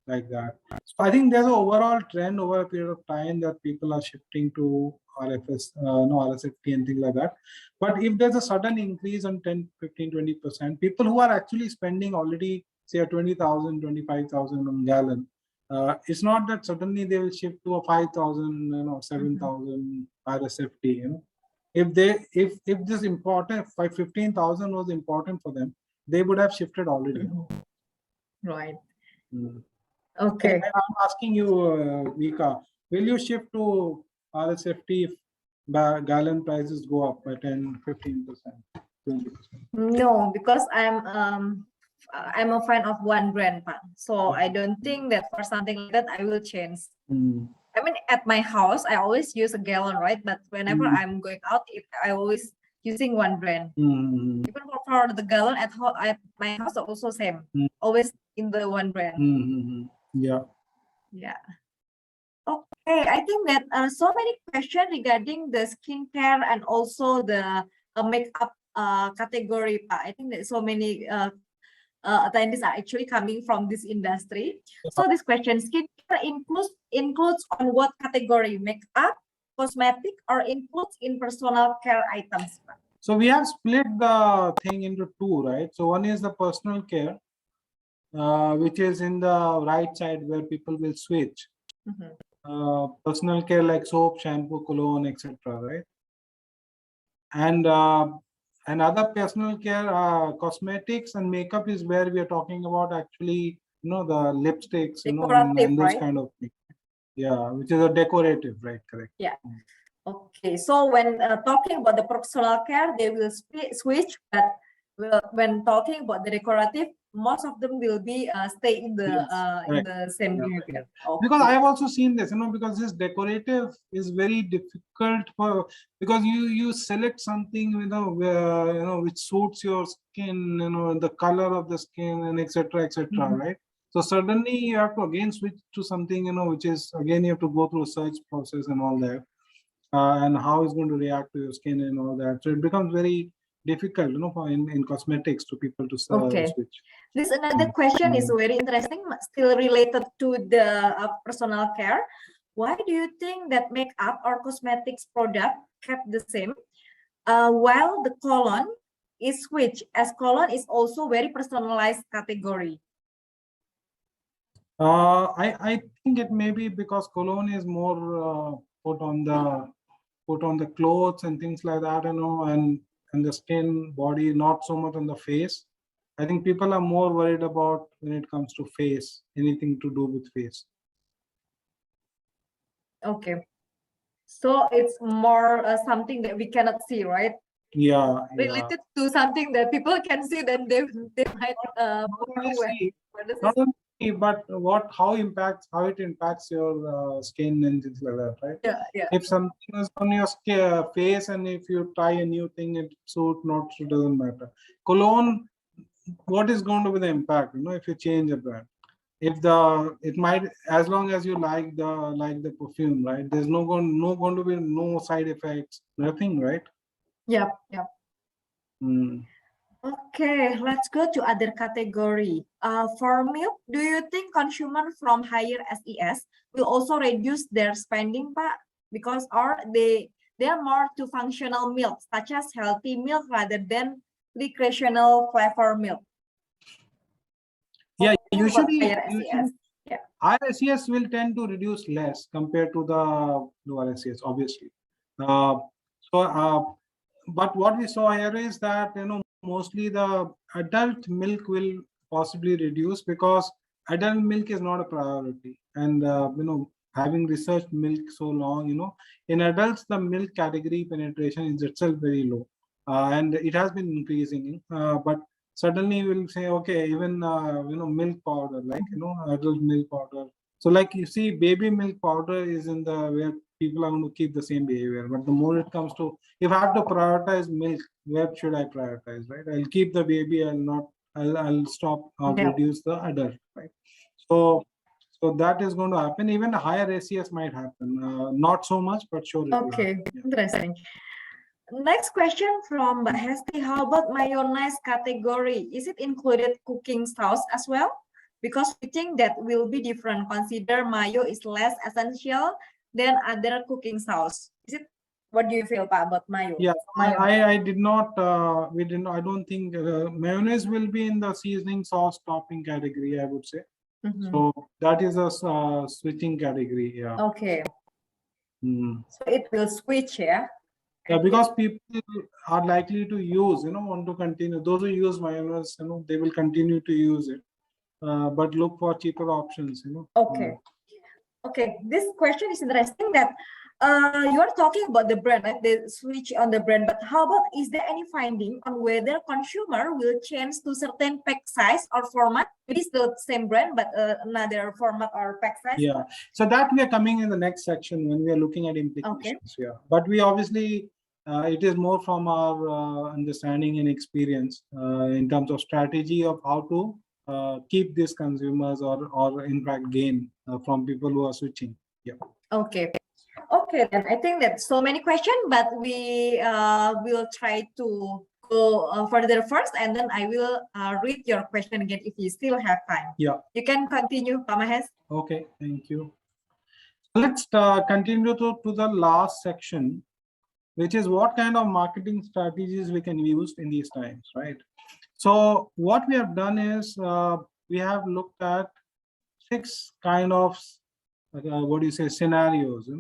like that. So I think there's an overall trend over a period of time that people are shifting to RFS, RSFT and things like that. But if there's a sudden increase on 10, 15, 20%, people who are actually spending already say a 20,000, 25,000 on gallon, it's not that suddenly they will shift to a 5,000, 7,000 RSFT. If this important, 15,000 was important for them, they would have shifted already. Right. Mm. Okay. I'm asking you, Vika, will you shift to RSFT if gallon prices go up by 10, 15%, 20%? No, because I'm a fan of one brand, Pak. So I don't think that for something like that I will change. I mean, at my house, I always use a gallon, right? But whenever I'm going out, I always using one brand. Even for the gallon at home, at my house, also same. Always in the one brand. Yeah. Yeah. Okay, I think that so many questions regarding the skincare and also the makeup category, Pak. I think that so many attendees are actually coming from this industry. So this question, skincare includes on what category? Makeup, cosmetic, or includes in personal care items? So we have split the thing into two, right? So one is the personal care, which is in the right side where people will switch. Personal care like soap, shampoo, cologne, etc. Right? And another personal care, cosmetics and makeup is where we are talking about actually, the lipsticks, and those right? kind of things. Yeah, which is a decorative, right? Correct. Yeah. Okay, so when talking about the personal care, they will switch, but when talking about the decorative, most of them will be stay in the same behavior. Okay. Because I have also seen this, because this decorative is very difficult because you select something, which suits your skin, the color of the skin and etc. Right? So suddenly you have to again switch to something, which is again you have to go through a search process and all that. And how it's going to react to your skin and all that. So it becomes very difficult, in cosmetics to people to switch. This another question is very interesting, still related to the personal care. Why do you think that makeup or cosmetics product kept the same, while the cologne is switched, as cologne is also very personalized category? I think it may be because cologne is more put on the clothes and things like that, and the skin, body, not so much on the face. I think people are more worried about when it comes to face, anything to do with face. Okay, so it's more something that we cannot see, right? Yeah. Related to something that people can see, then they might not only, but how it impacts your skin and things like that, right? Yeah. If something is on your face and if you try a new thing, it doesn't matter. Cologne, what is going to be the impact? If you change a brand, it might, as long as you like the perfume, right? There's going to be no side effects, nothing, right? Yeah. Okay, let's go to other category. For milk, do you think consumers from higher SES will also reduce their spending, Pak? Because or they are more to functional milk, such as healthy milk rather than recreational flavor milk. Yeah, What do you think about usually higher SES? Yeah. higher SES will tend to reduce less compared to the lower SES, obviously. Uh, but what we saw here is that mostly the adult milk will possibly reduce because adult milk is not a priority, and having researched milk so long, in adults the milk category penetration is itself very low, and it has been increasing, but suddenly we'll say, okay, even milk powder, like adult milk powder. So like you see, baby milk powder is in the where people are going to keep the same behavior. But the more it comes to, if I have to prioritize milk, where should I prioritize, right? I'll keep the baby, I'll stop or Yeah. reduce the adult, right? So that is going to happen. Even a higher ACS might happen. Not so much, but sure. Okay, interesting. Next question from Mbak Hesti. How about mayonnaise category? Is it included cooking sauce as well? Because we think that will be different. Consider mayo is less essential than other cooking sauce. Is it? What do you feel, Pak, about mayo? Yeah, Mayo. I did not. We did not. I don't think mayonnaise will be in the seasoning sauce topping category, I would say. So that is a switching category. Yeah. Okay. Mm. So it will switch, yeah. Yeah, because people are likely to use, want to continue. Those who use mayonnaise, they will continue to use it, but look for cheaper options, Okay. Okay, this question is interesting that you are talking about the brand, like the switch on the brand, but how about, is there any finding on whether consumer will change to certain pack size or format? It is the same brand, but another format or pack size? Yeah, so that we are coming in the next section when we are looking at implications. Yeah, but we obviously, it is more from our understanding and experience in terms of strategy of how to keep these consumers or in fact gain from people who are switching. Yeah. Okay. Okay, then I think that's so many questions, but we will try to go further first, and then I will read your question again if you still have time. Yeah. You can continue, Pak Mahes. Okay, thank you. Let's continue to the last section, which is what kind of marketing strategies we can use in these times, right? So what we have done is we have looked at 6 kind of scenarios,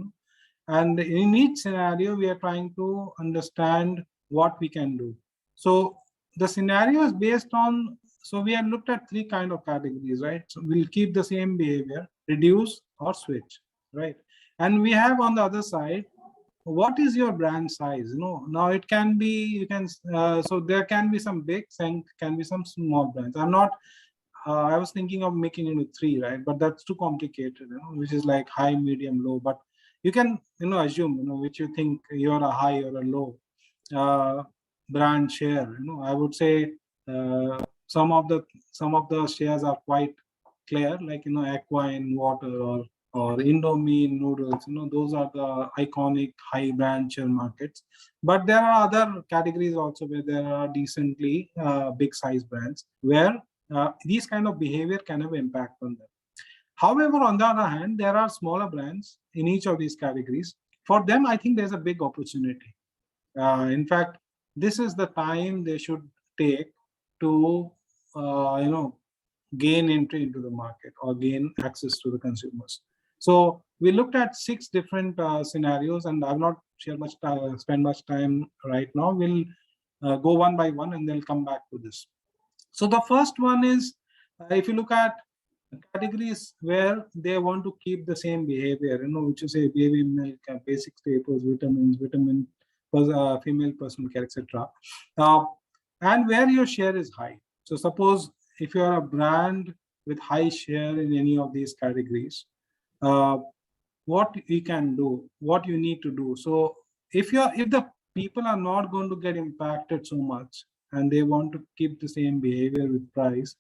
and in each scenario we are trying to understand what we can do. So the scenario is based on, so we have looked at 3 kind of categories, right? So we'll keep the same behavior, reduce or switch, right? And we have on the other side, what is your brand size? Now it can be, you can so there can be some big and can be some small brands. I'm not I was thinking of making it into 3, right? But that's too complicated, which is like high, medium, low. But you can assume which you think you're a high or a low brand share. I would say some of the shares are quite clear, like Aqua in water or Indomie noodles. Those are the iconic high brand share markets. But there are other categories also where there are decently big size brands where these kind of behavior can have impact on them. However, on the other hand, there are smaller brands in each of these categories. For them, I think there's a big opportunity. In fact, this is the time they should take to, gain entry into the market or gain access to the consumers. So we looked at 6 different scenarios, and I've not spend much time right now. We'll go one by one, and then come back to this. So the first one is, if you look at categories where they want to keep the same behavior, which is a baby milk, basic staples, vitamins, female personal care, etc. And where your share is high. So suppose if you are a brand with high share in any of these categories, what you can do, what you need to do. So if the people are not going to get impacted so much, and they want to keep the same behavior with price,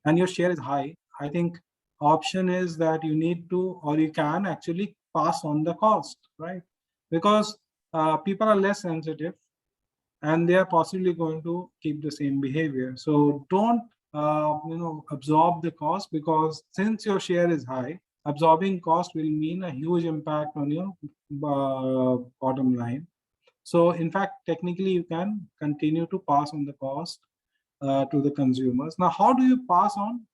and your share is high, I think option is that you need to, or you can actually pass on the cost, right? Because people are less sensitive. and they are possibly going to keep the same behavior. So don't absorb the cost, because since your share is high, absorbing cost will mean a huge impact on your bottom line. So in fact, technically, you can continue to pass on the cost to the consumers. Now, how do you pass on?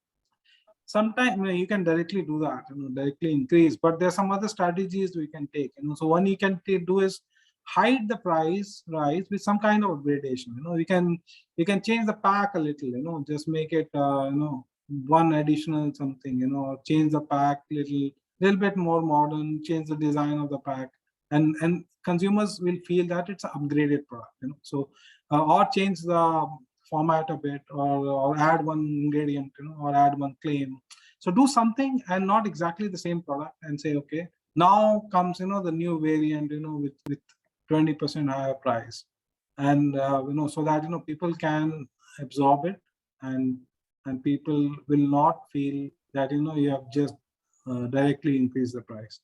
Sometimes you can directly do that, directly increase, but there's some other strategies we can take. So one you can do is hide the price rise with some kind of gradation. You can change the pack a little. Just make it one additional something. Or change the pack little bit more modern, change the design of the pack, and consumers will feel that it's an upgraded product. So or change the format a bit, or add one ingredient, or add one claim. So do something and not exactly the same product, and say, okay, now comes the new variant, with 20% higher price, and so that people can absorb it, and people will not feel that you have just directly increased the price.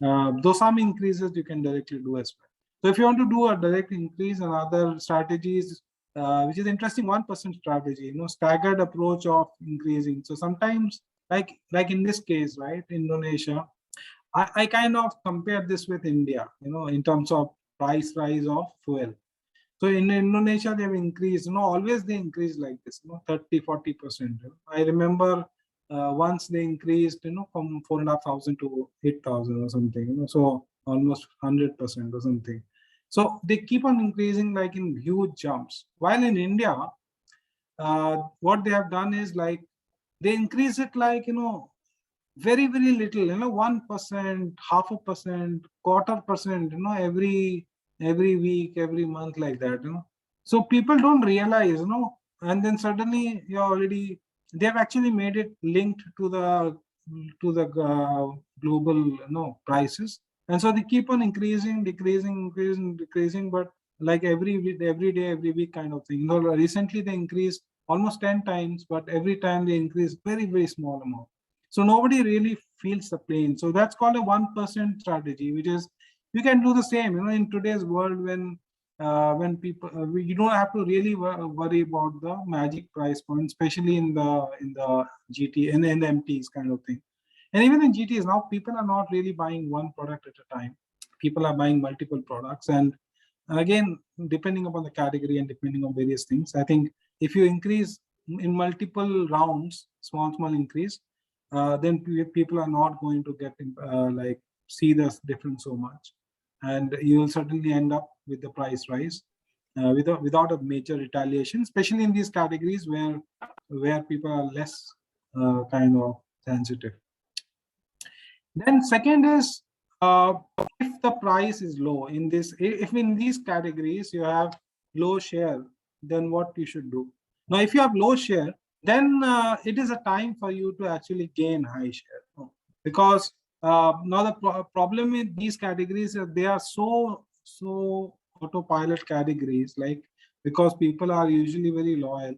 Though some increases you can directly do as well. So if you want to do a direct increase, and other strategies, which is interesting, 1% strategy, staggered approach of increasing. So sometimes, like in this case, right, Indonesia, I kind of compare this with India, in terms of price rise of fuel. So in Indonesia, they've increased, always they increase like this, 30, 40%. I remember once they increased, from 4,500 to 8,000 or something, so almost 100% or something. So they keep on increasing like in huge jumps. While in India, what they have done is like they increase it like, very, very little, 1%, 0.5%, 0.25%, every week, every month, like that, So people don't realize, and then suddenly they've actually made it linked to the global, prices. And so they keep on increasing, decreasing, but like every day, every week kind of thing. Recently they increased almost 10 times, but every time they increase very, very small amount. So nobody really feels the pain. So that's called a 1% strategy, which is you can do the same. In today's world, when people, you don't have to really worry about the magic price point, especially in the GT and in the MTs kind of thing. And even in GTs now, people are not really buying one product at a time. People are buying multiple products, and again, depending upon the category and depending on various things, I think if you increase in multiple rounds, small increase, then people are not going to get like see the difference so much, and you will certainly end up with the price rise without a major retaliation, especially in these categories where people are less kind of sensitive. Then second is, if the price is low if in these categories you have low share, then what you should do? Now, if you have low share, then it is a time for you to actually gain high share, because now the problem with these categories is they are so autopilot categories, like because people are usually very loyal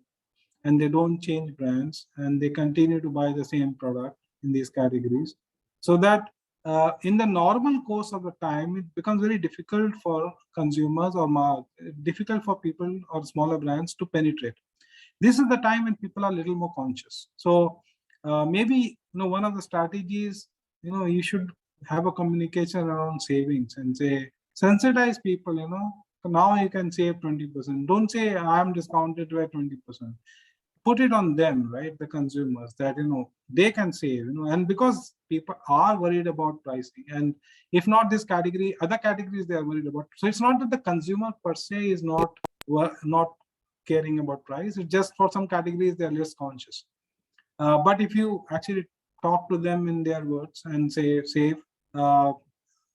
and they don't change brands and they continue to buy the same product in these categories, so that in the normal course of the time, it becomes very difficult for consumers or difficult for people or smaller brands to penetrate. This is the time when people are a little more conscious. So maybe one of the strategies, you should have a communication around savings and say, sensitize people, now you can save 20%. Don't say I am discounted by 20%. Put it on them, right? The consumers, that they can save, and because people are worried about pricing, and if not this category, other categories they are worried about. So it's not that the consumer per se is not caring about price. It's just for some categories they are less conscious. But if you actually talk to them in their words and say save,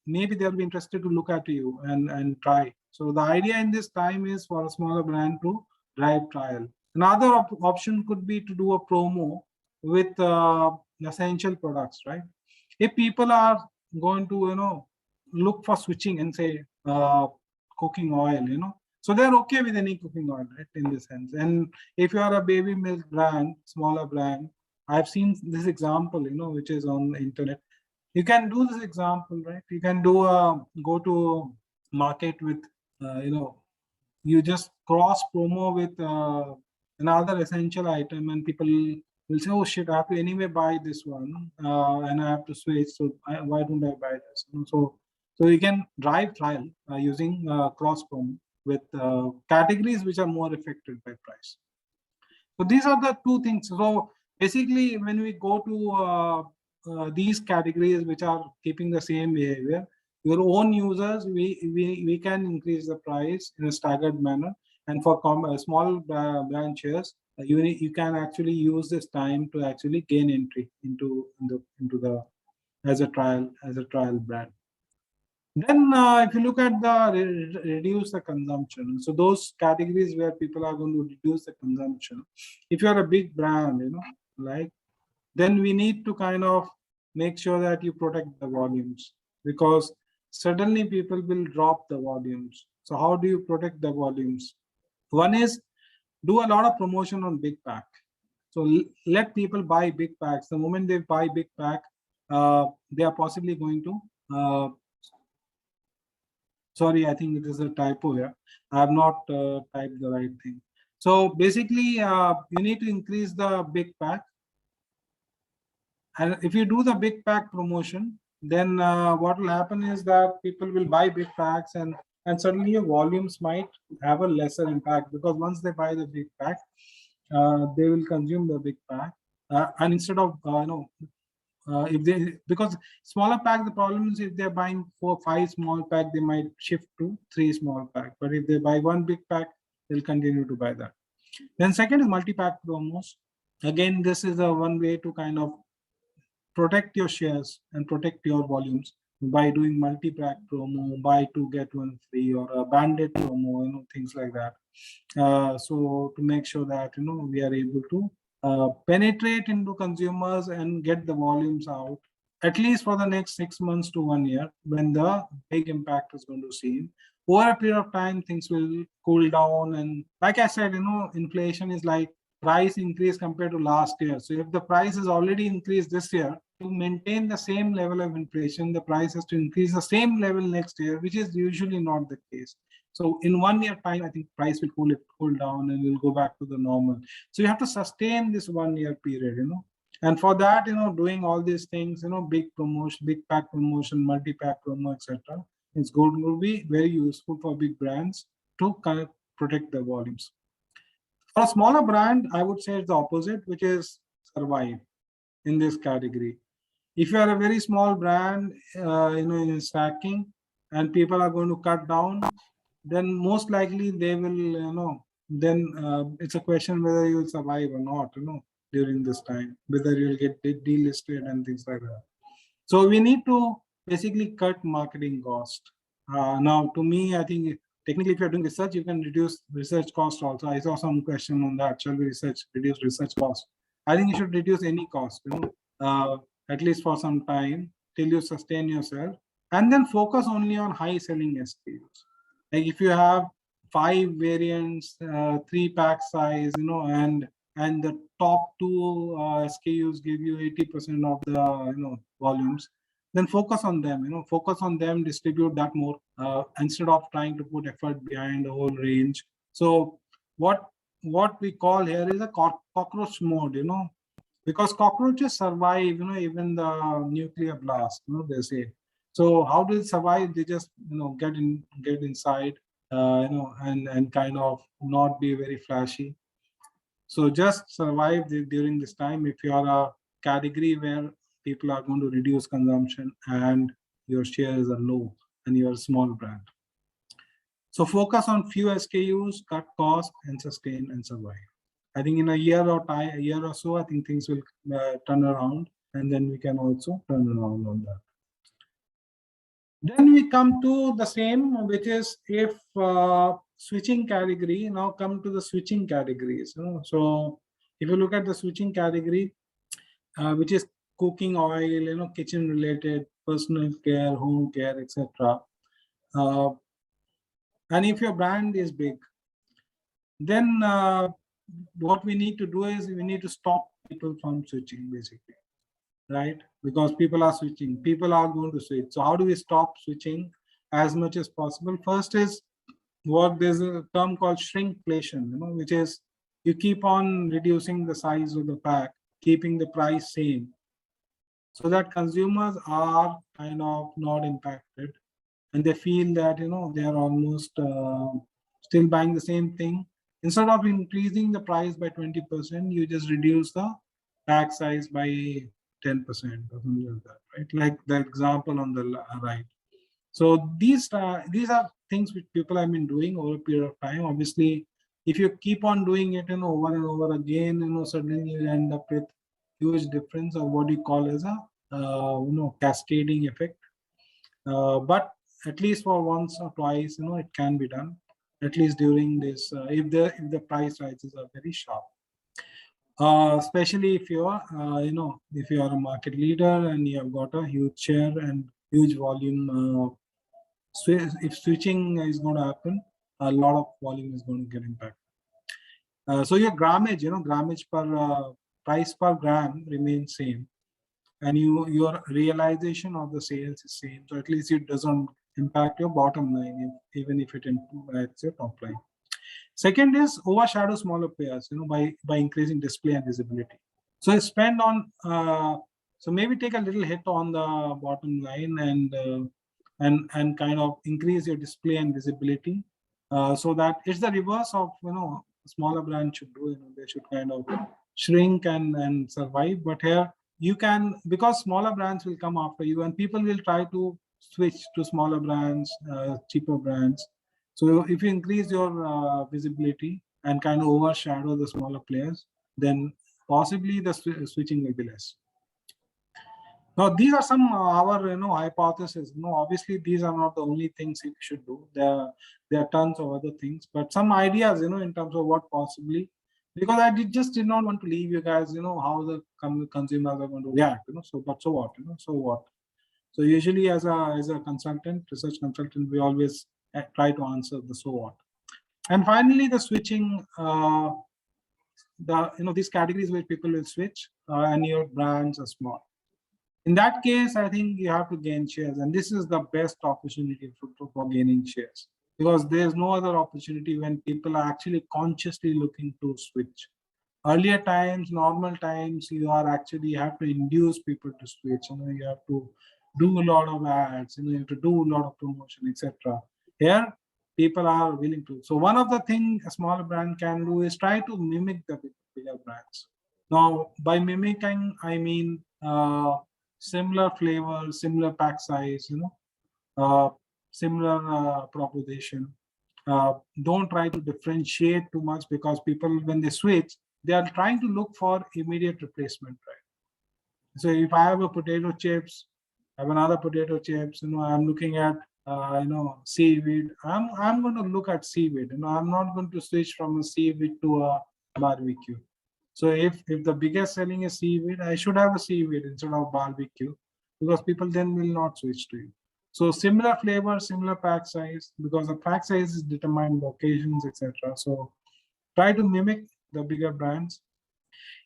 maybe they'll be interested to look at you and try. So the idea in this time is for a smaller brand to drive trial. Another option could be to do a promo with essential products, right? If people are going to look for switching and say cooking oil, so they're okay with any cooking oil, right, in this sense. And if you are a baby milk brand, smaller brand, I've seen this example, which is on the internet. You can do this example, right? You can do go to market with you just cross promo with another essential item, and people will say, oh shit, I have to anyway buy this one, and I have to switch, so why don't I buy this? So you can drive trial using cross promo with categories which are more affected by price. So these are the two things. So basically, when we go to these categories which are keeping the same behavior, your own users, we can increase the price in a staggered manner. And for small branches, you can actually use this time to actually gain entry into the as a trial brand. Then if you look at the reduce the consumption, so those categories where people are going to reduce the consumption, if you are a big brand, like, then we need to kind of make sure that you protect the volumes, because suddenly people will drop the volumes. So how do you protect the volumes? One is do a lot of promotion on big pack. So let people buy big packs. The moment they buy big pack, they are possibly going to sorry, I think it is a typo here. I have not typed the right thing. So basically, you need to increase the big pack. And if you do the big pack promotion, then what will happen is that people will buy big packs, and suddenly your volumes might have a lesser impact, because once they buy the big pack, they will consume the big pack. And instead of, if they, because smaller pack, the problem is if they're buying 4-5 small pack, they might shift to 3 small pack. But if they buy one big pack, they'll continue to buy that. Then second is multi-pack promos. Again, this is a one way to kind of protect your shares and protect your volumes by doing multi-pack promo, buy two get one free, or a bandit promo, things like that. So to make sure that we are able to penetrate into consumers and get the volumes out, at least for the next 6 months to 1 year, when the big impact is going to see. Over a period of time, things will cool down. And like I said, inflation is like price increase compared to last year. So if the price is already increased this year, to maintain the same level of inflation, the price has to increase the same level next year, which is usually not the case. So in 1 year time, I think price will cool down and will go back to the normal. So you have to sustain this 1 year period, And for that, doing all these things, big promotion, big pack promotion, multi-pack promo, etc., it's going to be very useful for big brands to kind of protect the volumes. For a smaller brand, I would say it's the opposite, which is survive in this category. If you are a very small brand, in stacking, and people are going to cut down, then most likely they will, then it's a question whether you will survive or not, during this time, whether you'll get delisted and things like that. So we need to basically cut marketing cost. Now, to me, I think technically, if you're doing research, you can reduce research cost also. I saw some question on that. Shall we reduce research cost? I think you should reduce any cost, at least for some time till you sustain yourself, and then focus only on high selling SKUs. Like if you have 5 variants, 3 pack size, and the top 2 SKUs give you 80% of the volumes, then focus on them. Focus on them, distribute that more instead of trying to put effort behind the whole range. So what we call here is a cockroach mode, because cockroaches survive, even the nuclear blast, they say. So how do they survive? They just, get inside, and kind of not be very flashy. So just survive during this time. If you are a category where people are going to reduce consumption and your shares are low and you're a small brand. So focus on few SKUs, cut costs, and sustain and survive. I think in a year or so, I think things will turn around, and then we can also turn around on that. Then we come to the same, which is if switching category. Now come to the switching categories. So if you look at the switching category, which is cooking oil, kitchen related, personal care, home care, etc. And if your brand is big, then what we need to do is we need to stop people from switching, basically, right? Because people are switching, people are going to switch. So how do we stop switching as much as possible? First is there's a term called shrinkflation, which is you keep on reducing the size of the pack, keeping the price same, so that consumers are kind of not impacted, and they feel that they are almost still buying the same thing. Instead of increasing the price by 20%, you just reduce the pack size by 10% or something like that, right? Like the example on the right. So these are things which people have been doing over a period of time. Obviously, if you keep on doing it, over and over again, suddenly you end up with huge difference of what you call as a cascading effect. But at least for once or twice, it can be done. At least during this, if the price rises are very sharp. Especially if you are, if you are a market leader and you have got a huge share and huge volume. If switching is going to happen, a lot of volume is going to get impacted. So your grammage, grammage per price per gram remains same, and your realization of the sales is same. So at least it doesn't impact your bottom line, even if it impacts your top line. Second is overshadow smaller players, by increasing display and visibility. So spend on, so maybe take a little hit on the bottom line and kind of increase your display and visibility, so that it's the reverse of smaller brands should do. They should kind of shrink and survive. But here you can, because smaller brands will come after you, and people will try to switch to smaller brands, cheaper brands. So if you increase your visibility and kind of overshadow the smaller players, then possibly the switching will be less. Now, these are some our hypotheses. Obviously, these are not the only things you should do. There are tons of other things, but some ideas, in terms of what possibly. Because I just did not want to leave you guys, how the consumers are going to react. So but so what? So what? So usually, as a consultant, research consultant, we always try to answer the so what. And finally, the switching. These categories where people will switch, and your brands are small. In that case, I think you have to gain shares, and this is the best opportunity for gaining shares, because there's no other opportunity when people are actually consciously looking to switch. Earlier times, normal times, you have to induce people to switch. You have to do a lot of ads. You have to do a lot of promotion, etc. Here, people are willing to. So one of the things a smaller brand can do is try to mimic the bigger brands. Now, by mimicking, I mean similar flavor, similar pack size, similar proposition. Don't try to differentiate too much, because people, when they switch, they are trying to look for immediate replacement, right? So if I have a potato chips, I have another potato chips, I'm looking at seaweed. I'm going to look at seaweed. I'm not going to switch from a seaweed to a barbecue. So if the biggest selling is seaweed, I should have a seaweed instead of barbecue, because people then will not switch to you. So similar flavor, similar pack size, because the pack size is determined by occasions, etc. So try to mimic the bigger brands.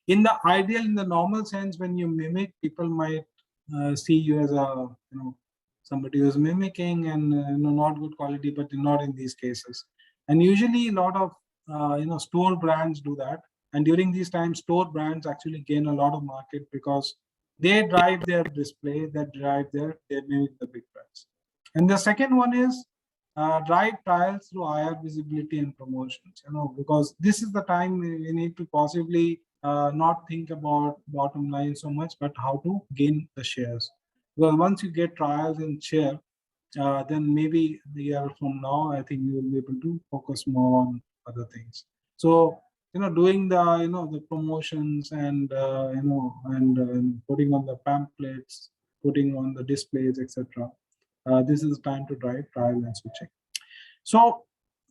In the normal sense, when you mimic, people might see you as a somebody who's mimicking and not good quality, but not in these cases. And usually a lot of store brands do that. And during these times, store brands actually gain a lot of market, because they drive their display, they mimic the big brands. And the second one is drive trials through higher visibility and promotions. Because this is the time we need to possibly not think about bottom line so much, but how to gain the shares. Because once you get trials and share, then maybe a year from now, I think you will be able to focus more on other things. So doing the promotions and putting on the pamphlets, putting on the displays, etc. This is time to drive trial and switching. So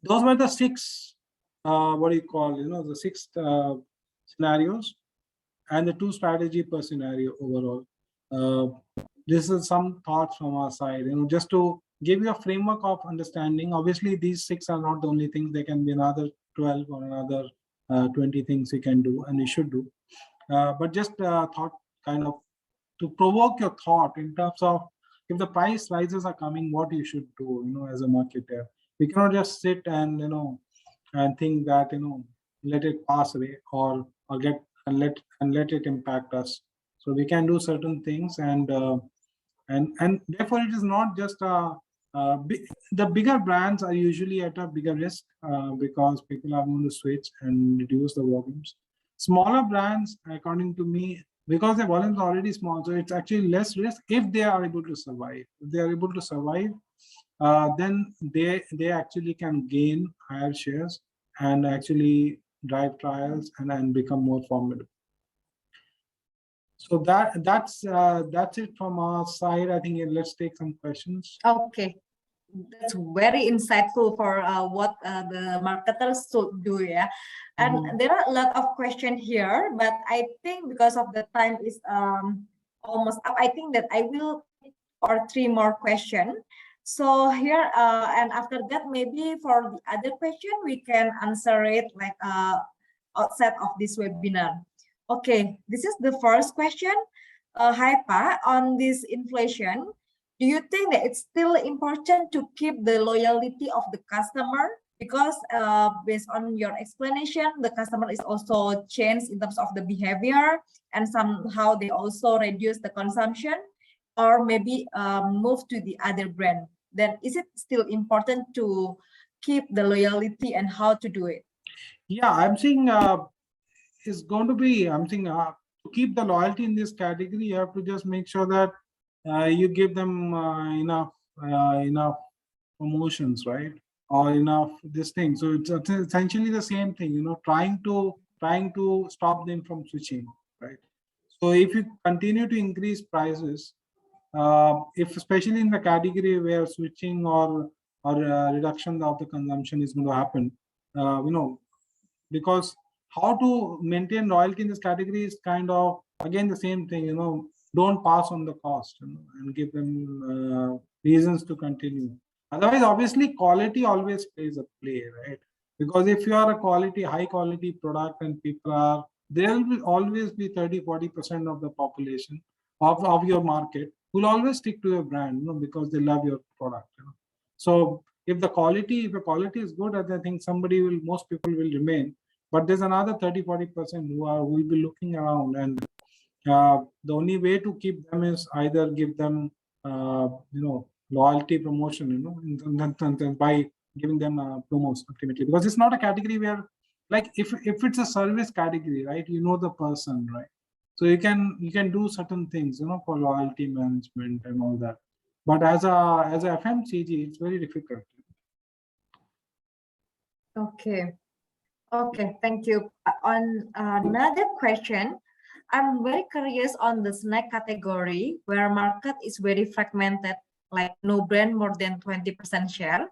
those were the six the six scenarios and the 2 strategy per scenario overall. This is some thoughts from our side, just to give you a framework of understanding. Obviously, these 6 are not the only things. There can be another 12 or another 20 things you can do and you should do. But just thought kind of to provoke your thought in terms of if the price rises are coming, what you should do, as a marketer. We cannot just sit and and think that let it pass away or get and let it impact us. So we can do certain things, and therefore it is not just the bigger brands are usually at a bigger risk because people are going to switch and reduce the volumes. Smaller brands, according to me, because the volumes are already small, so it's actually less risk if they are able to survive. If they are able to survive, then they actually can gain higher shares and actually drive trials and become more formidable. So that's it from our side. I think let's take some questions. Okay, that's very insightful for what the marketers should do, yeah. And there are a lot of questions here, but I think because of the time is almost up, I think that I will take or 3 more questions. So here, and after that, maybe for the other question, we can answer it like outside of this webinar. Okay, this is the first question. Hi, Pa, on this inflation, do you think that it's still important to keep the loyalty of the customer? Because based on your explanation, the customer is also changed in terms of the behavior, and somehow they also reduce the consumption or maybe move to the other brand. Then is it still important to keep the loyalty and how to do it? Yeah, I'm saying it's going to be, I'm saying to keep the loyalty in this category, you have to just make sure that you give them enough promotions, right? Or enough this thing. So it's essentially the same thing, trying to stop them from switching, right? So if you continue to increase prices, if especially in the category where switching or reduction of the consumption is going to happen, because how to maintain loyalty in this category is kind of again the same thing, don't pass on the cost, and give them reasons to continue. Otherwise, obviously, quality always plays a play, right? Because if you are a high quality product and people are, there will always be 30-40% of the population of your market will always stick to your brand, because they love your product. So if the quality is good, I think most people will remain. But there's another 30-40% who will be looking around, and the only way to keep them is either give them loyalty promotion, by giving them promos ultimately, because it's not a category where, like, if it's a service category, right, the person, right? So you can do certain things, for loyalty management and all that. But as a FMCG, it's very difficult. Okay. Okay, thank you. On another question, I'm very curious on the snack category where market is very fragmented, like no brand more than 20% share,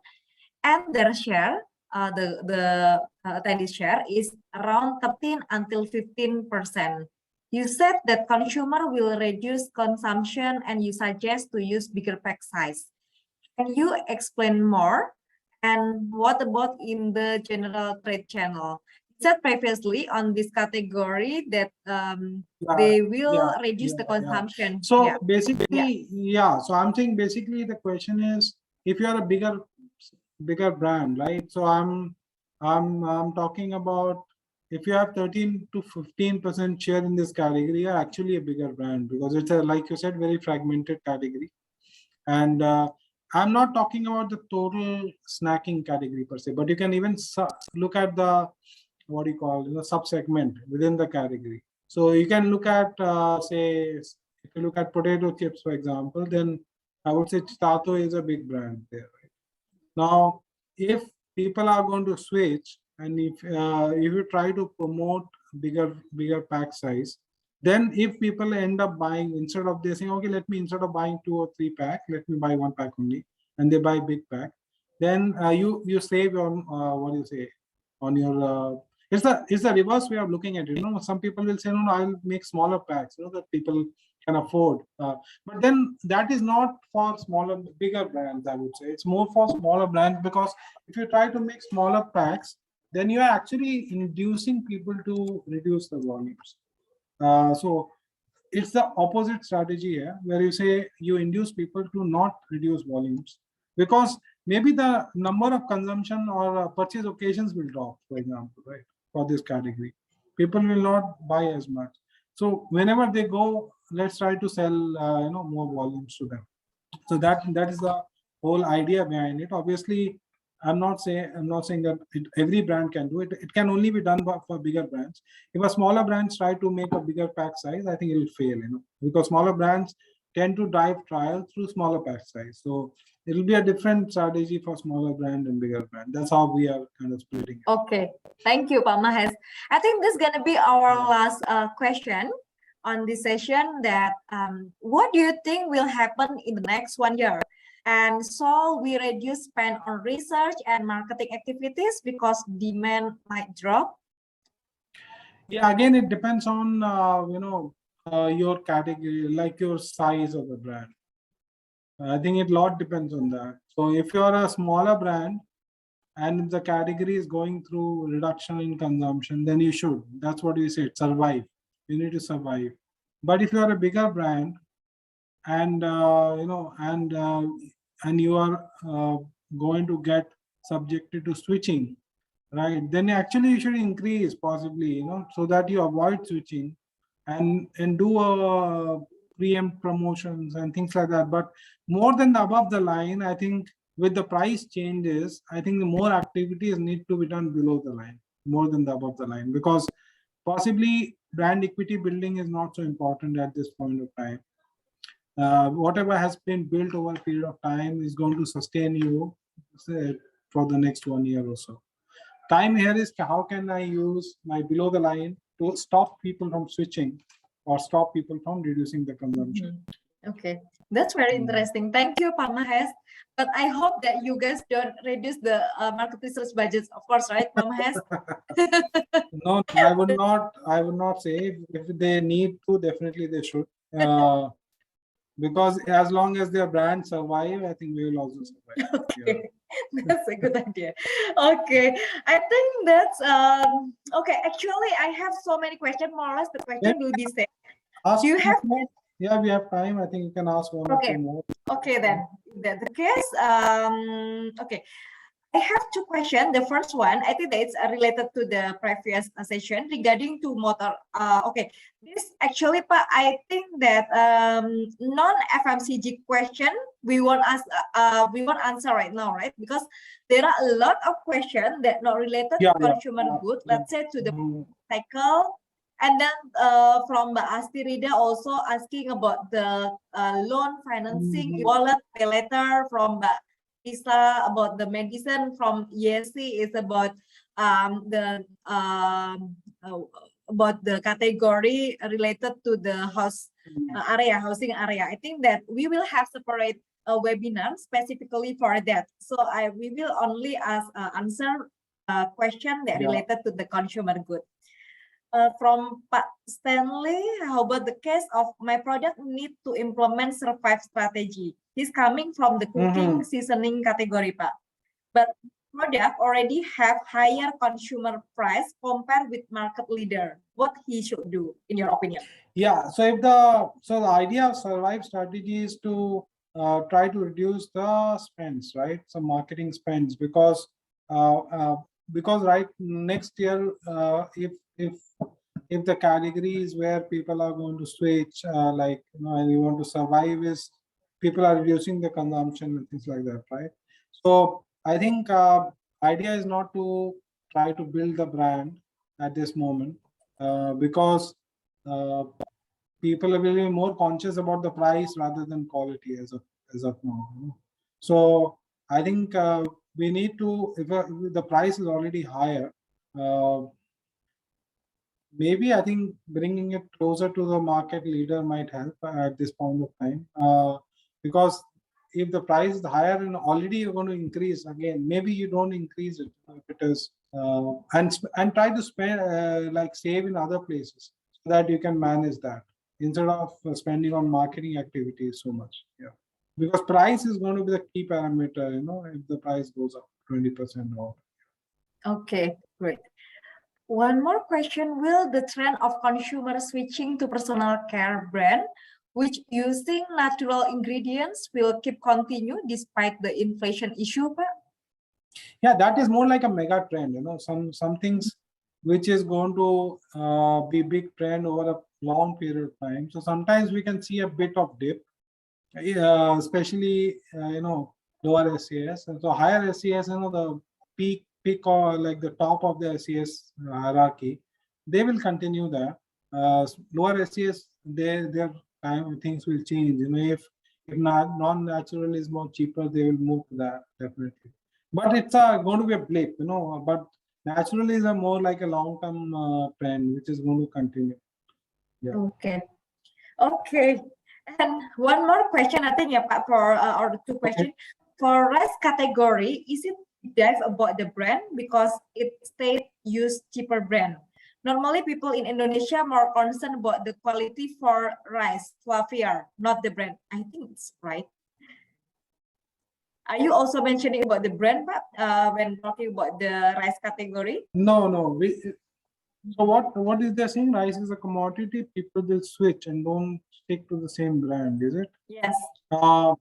and their share, the attendee share is around 13 until 15%. You said that consumer will reduce consumption and you suggest to use bigger pack size. Can you explain more? And what about in the general trade channel? You said previously on this category that they will reduce the consumption. So basically, so I'm saying basically the question is, if you are a bigger brand, right? So I'm talking about, if you have 13 to 15% share in this category, you're actually a bigger brand, because it's like you said, very fragmented category. And I'm not talking about the total snacking category per se, but you can even look at the, what do you call, sub-segment within the category. So you can look at, say, if you look at potato chips, for example, then I would say Tato is a big brand there. Right? Now, if people are going to switch, and if you try to promote bigger pack size, then if people end up buying, instead of they saying, okay, instead of buying 2 or 3 pack, let me buy 1 pack only, and they buy big pack, then you save on what do you say, on your it's the reverse way of looking at it. Some people will say, no, I'll make smaller packs, that people can afford. But then that is not for bigger brands, I would say. It's more for smaller brands, because if you try to make smaller packs, then you are actually inducing people to reduce the volumes. So it's the opposite strategy here, where you say you induce people to not reduce volumes, because maybe the number of consumption or purchase occasions will drop, for example, right? For this category, people will not buy as much. So whenever they go, let's try to sell, more volumes to them. So that is the whole idea behind it. Obviously, I'm not saying that every brand can do it. It can only be done for bigger brands. If a smaller brands try to make a bigger pack size, I think it will fail, because smaller brands tend to drive trial through smaller pack size. So it will be a different strategy for smaller brand and bigger brand. That's how we are kind of splitting it. Okay, thank you, Pak Mahes. I think this is gonna be our last question on this session. That what do you think will happen in the next 1 year? And so we reduce spend on research and marketing activities because demand might drop. Yeah, again, it depends on your category, like your size of the brand. I think it lot depends on that. So if you are a smaller brand and the category is going through reduction in consumption, then you should. That's what we said. Survive. You need to survive. But if you are a bigger brand and and you are going to get subjected to switching, right? Then actually you should increase possibly, so that you avoid switching and do preempt promotions and things like that. But more than the above the line, I think with the price changes, I think the more activities need to be done below the line, more than the above the line, because possibly brand equity building is not so important at this point of time. Whatever has been built over a period of time is going to sustain you, say, for the next 1 year or so. Time here is how can I use my below the line to stop people from switching or stop people from reducing the consumption. Okay, that's very interesting. Thank you, Pak Mahes. But I hope that you guys don't reduce the market research budgets, of course, right, Pak Mahes? No, I would not say. If they need to, definitely they should. Because as long as their brand survive, I think we will also survive. Okay. Yeah. That's a good idea. Okay, I think that's okay. Actually, I have so many questions. More or less, the question will be same. Do you have? Yeah, we have time. I think you can ask one or two more. Okay, then the case. Okay. I have two questions. The first one, I think that it's related to the previous session regarding to motor. Okay, this actually, Pak, I think that non-FMCG question we won't answer right now, right? Because there are a lot of questions that not related to consumer goods. Let's say to the cycle. And then from the Astirida also asking about the loan financing, wallet, pay later from the Isa about the medicine from ESC is about about the category related to the housing area. I think that we will have separate a webinar specifically for that. So we will only answer a question that related to the consumer good. From Pak Stanley, how about the case of my product need to implement survive strategy? He's coming from the cooking seasoning category, Pak. But product already have higher consumer price compared with market leader. What he should do, in your opinion? Yeah. So the idea of survive strategy is to try to reduce the spends, right? Some marketing spends, because right next year, if the categories where people are going to switch, and you want to survive, is people are reducing the consumption and things like that, right? So I think idea is not to try to build the brand at this moment, because people are really more conscious about the price rather than quality as of now. So I think we need to, if the price is already higher, maybe I think bringing it closer to the market leader might help at this point of time, because if the price is higher and already you're going to increase again, maybe you don't increase it if it is, and try to spend save in other places so that you can manage that instead of spending on marketing activities so much. Yeah, because price is going to be the key parameter. If the price goes up 20% or. Okay, great. One more question, will the trend of consumer switching to personal care brand which using natural ingredients will keep continue despite the inflation issue, Pak? Yeah, that is more like a mega trend, some things which is going to be big trend over a long period of time. So sometimes we can see a bit of dip, especially lower SES, and so higher SES, the peak or like the top of the SES hierarchy, they will continue there. Lower SES, their time things will change. If non-natural is more cheaper, they will move to that definitely. But it's going to be a blip, But natural is a more like a long-term trend which is going to continue. Yeah. Okay. And one more question, I think, yeah, Pak, for or two questions. For rice category, is it dive about the brand because it state use cheaper brand? Normally, people in Indonesia are more concerned about the quality for rice, fluffier, not the brand. I think it's right. Are you also mentioning about the brand, Pak, when talking about the rice category? No. So what is they saying? Rice is a commodity. People will switch and don't stick to the same brand, is it? Yes. I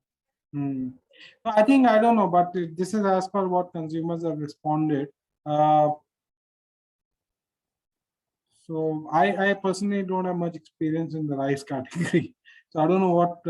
think, I don't know, but this is as per what consumers have responded. So I personally don't have much experience in the rice category. So I don't know what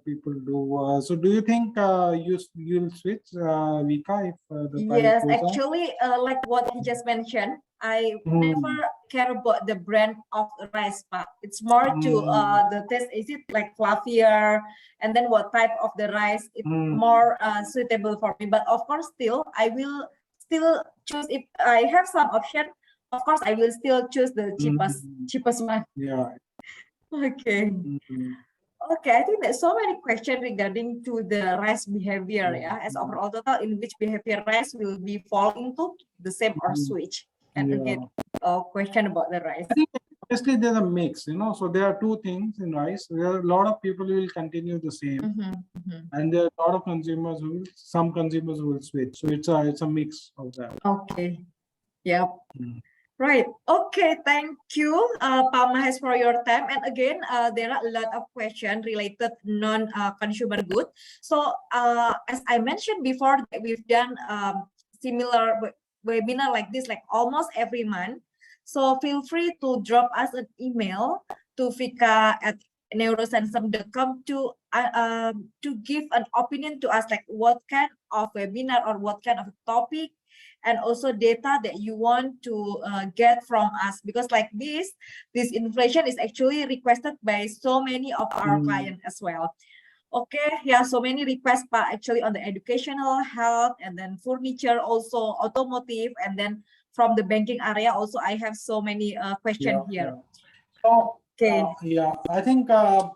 people do. So do you think you'll switch, Vika, if the price Yes, goes up? actually, like what he just mentioned, I never care about the brand of the rice, but it's more to the taste. Is it like fluffier, and then what type of the rice is more suitable for me? But of course, still I will still choose if I have some option. Of course, I will still choose the cheapest one. Yeah. Okay. Okay, I think there's so many questions regarding to the rice behavior, as overall total in which behavior rice will be fall into the same or switch. And again, a question about the rice. I think obviously there's a mix, So there are two things in rice. There are a lot of people who will continue the same, and there are a lot of consumers some consumers will switch. So it's a mix of that. Okay. Yep. Right. Okay. Thank you, Pak Mahes, for your time. And again, there are a lot of questions related non-consumer good. So, as I mentioned before, we've done similar webinar like this, like almost every month. So feel free to drop us an email to vika@neurosensum.com to give an opinion to us, like what kind of webinar or what kind of topic, and also data that you want to get from us, because like this inflation is actually requested by so many of our clients as well. Okay, yeah, so many requests, but actually on the educational, health, and then furniture, also automotive, and then from the banking area also I have so many questions here. So I think as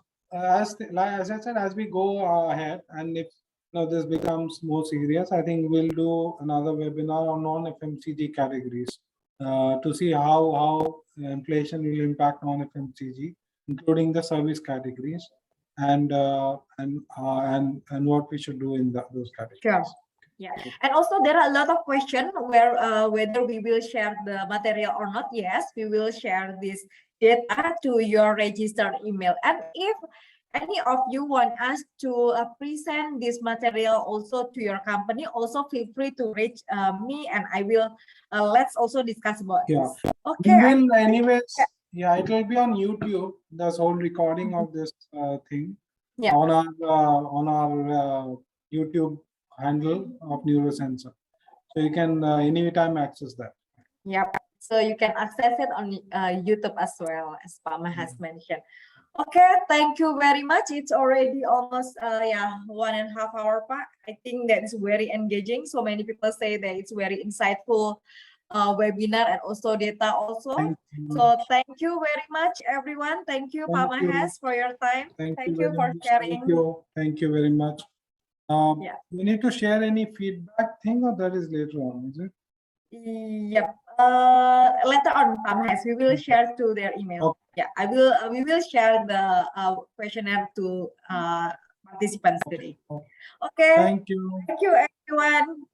I said, as we go ahead, and if this becomes more serious, I think we'll do another webinar on non-FMCG categories to see how inflation will impact non-FMCG, including the service categories, and what we should do in those categories. Sure. Yeah, and also there are a lot of questions where whether we will share the material or not. Yes, we will share this data to your registered email, and if any of you want us to present this material also to your company, also feel free to reach me, and I will let's also discuss about this. Okay. We will anyways. Yeah, it will be on YouTube. This whole recording of this thing on our YouTube handle of Neurosensor, so you can anytime access that. Yep. So you can access it on YouTube as well, as Pak Mahes mentioned. Okay, thank you very much. It's already almost 1.5 hours, Pak. I think that's very engaging. So many people say that it's very insightful webinar and also data also. So thank you very much, everyone. Thank you, Pak Mahes, for your time. Thank you for sharing. Thank you very much. We need to share any feedback thing, or that is later on, is it? Yep. Later on, Pak Mahes, we will share to their email. Yeah, we will share the questionnaire to participants today. Okay. Thank you. Thank you, everyone.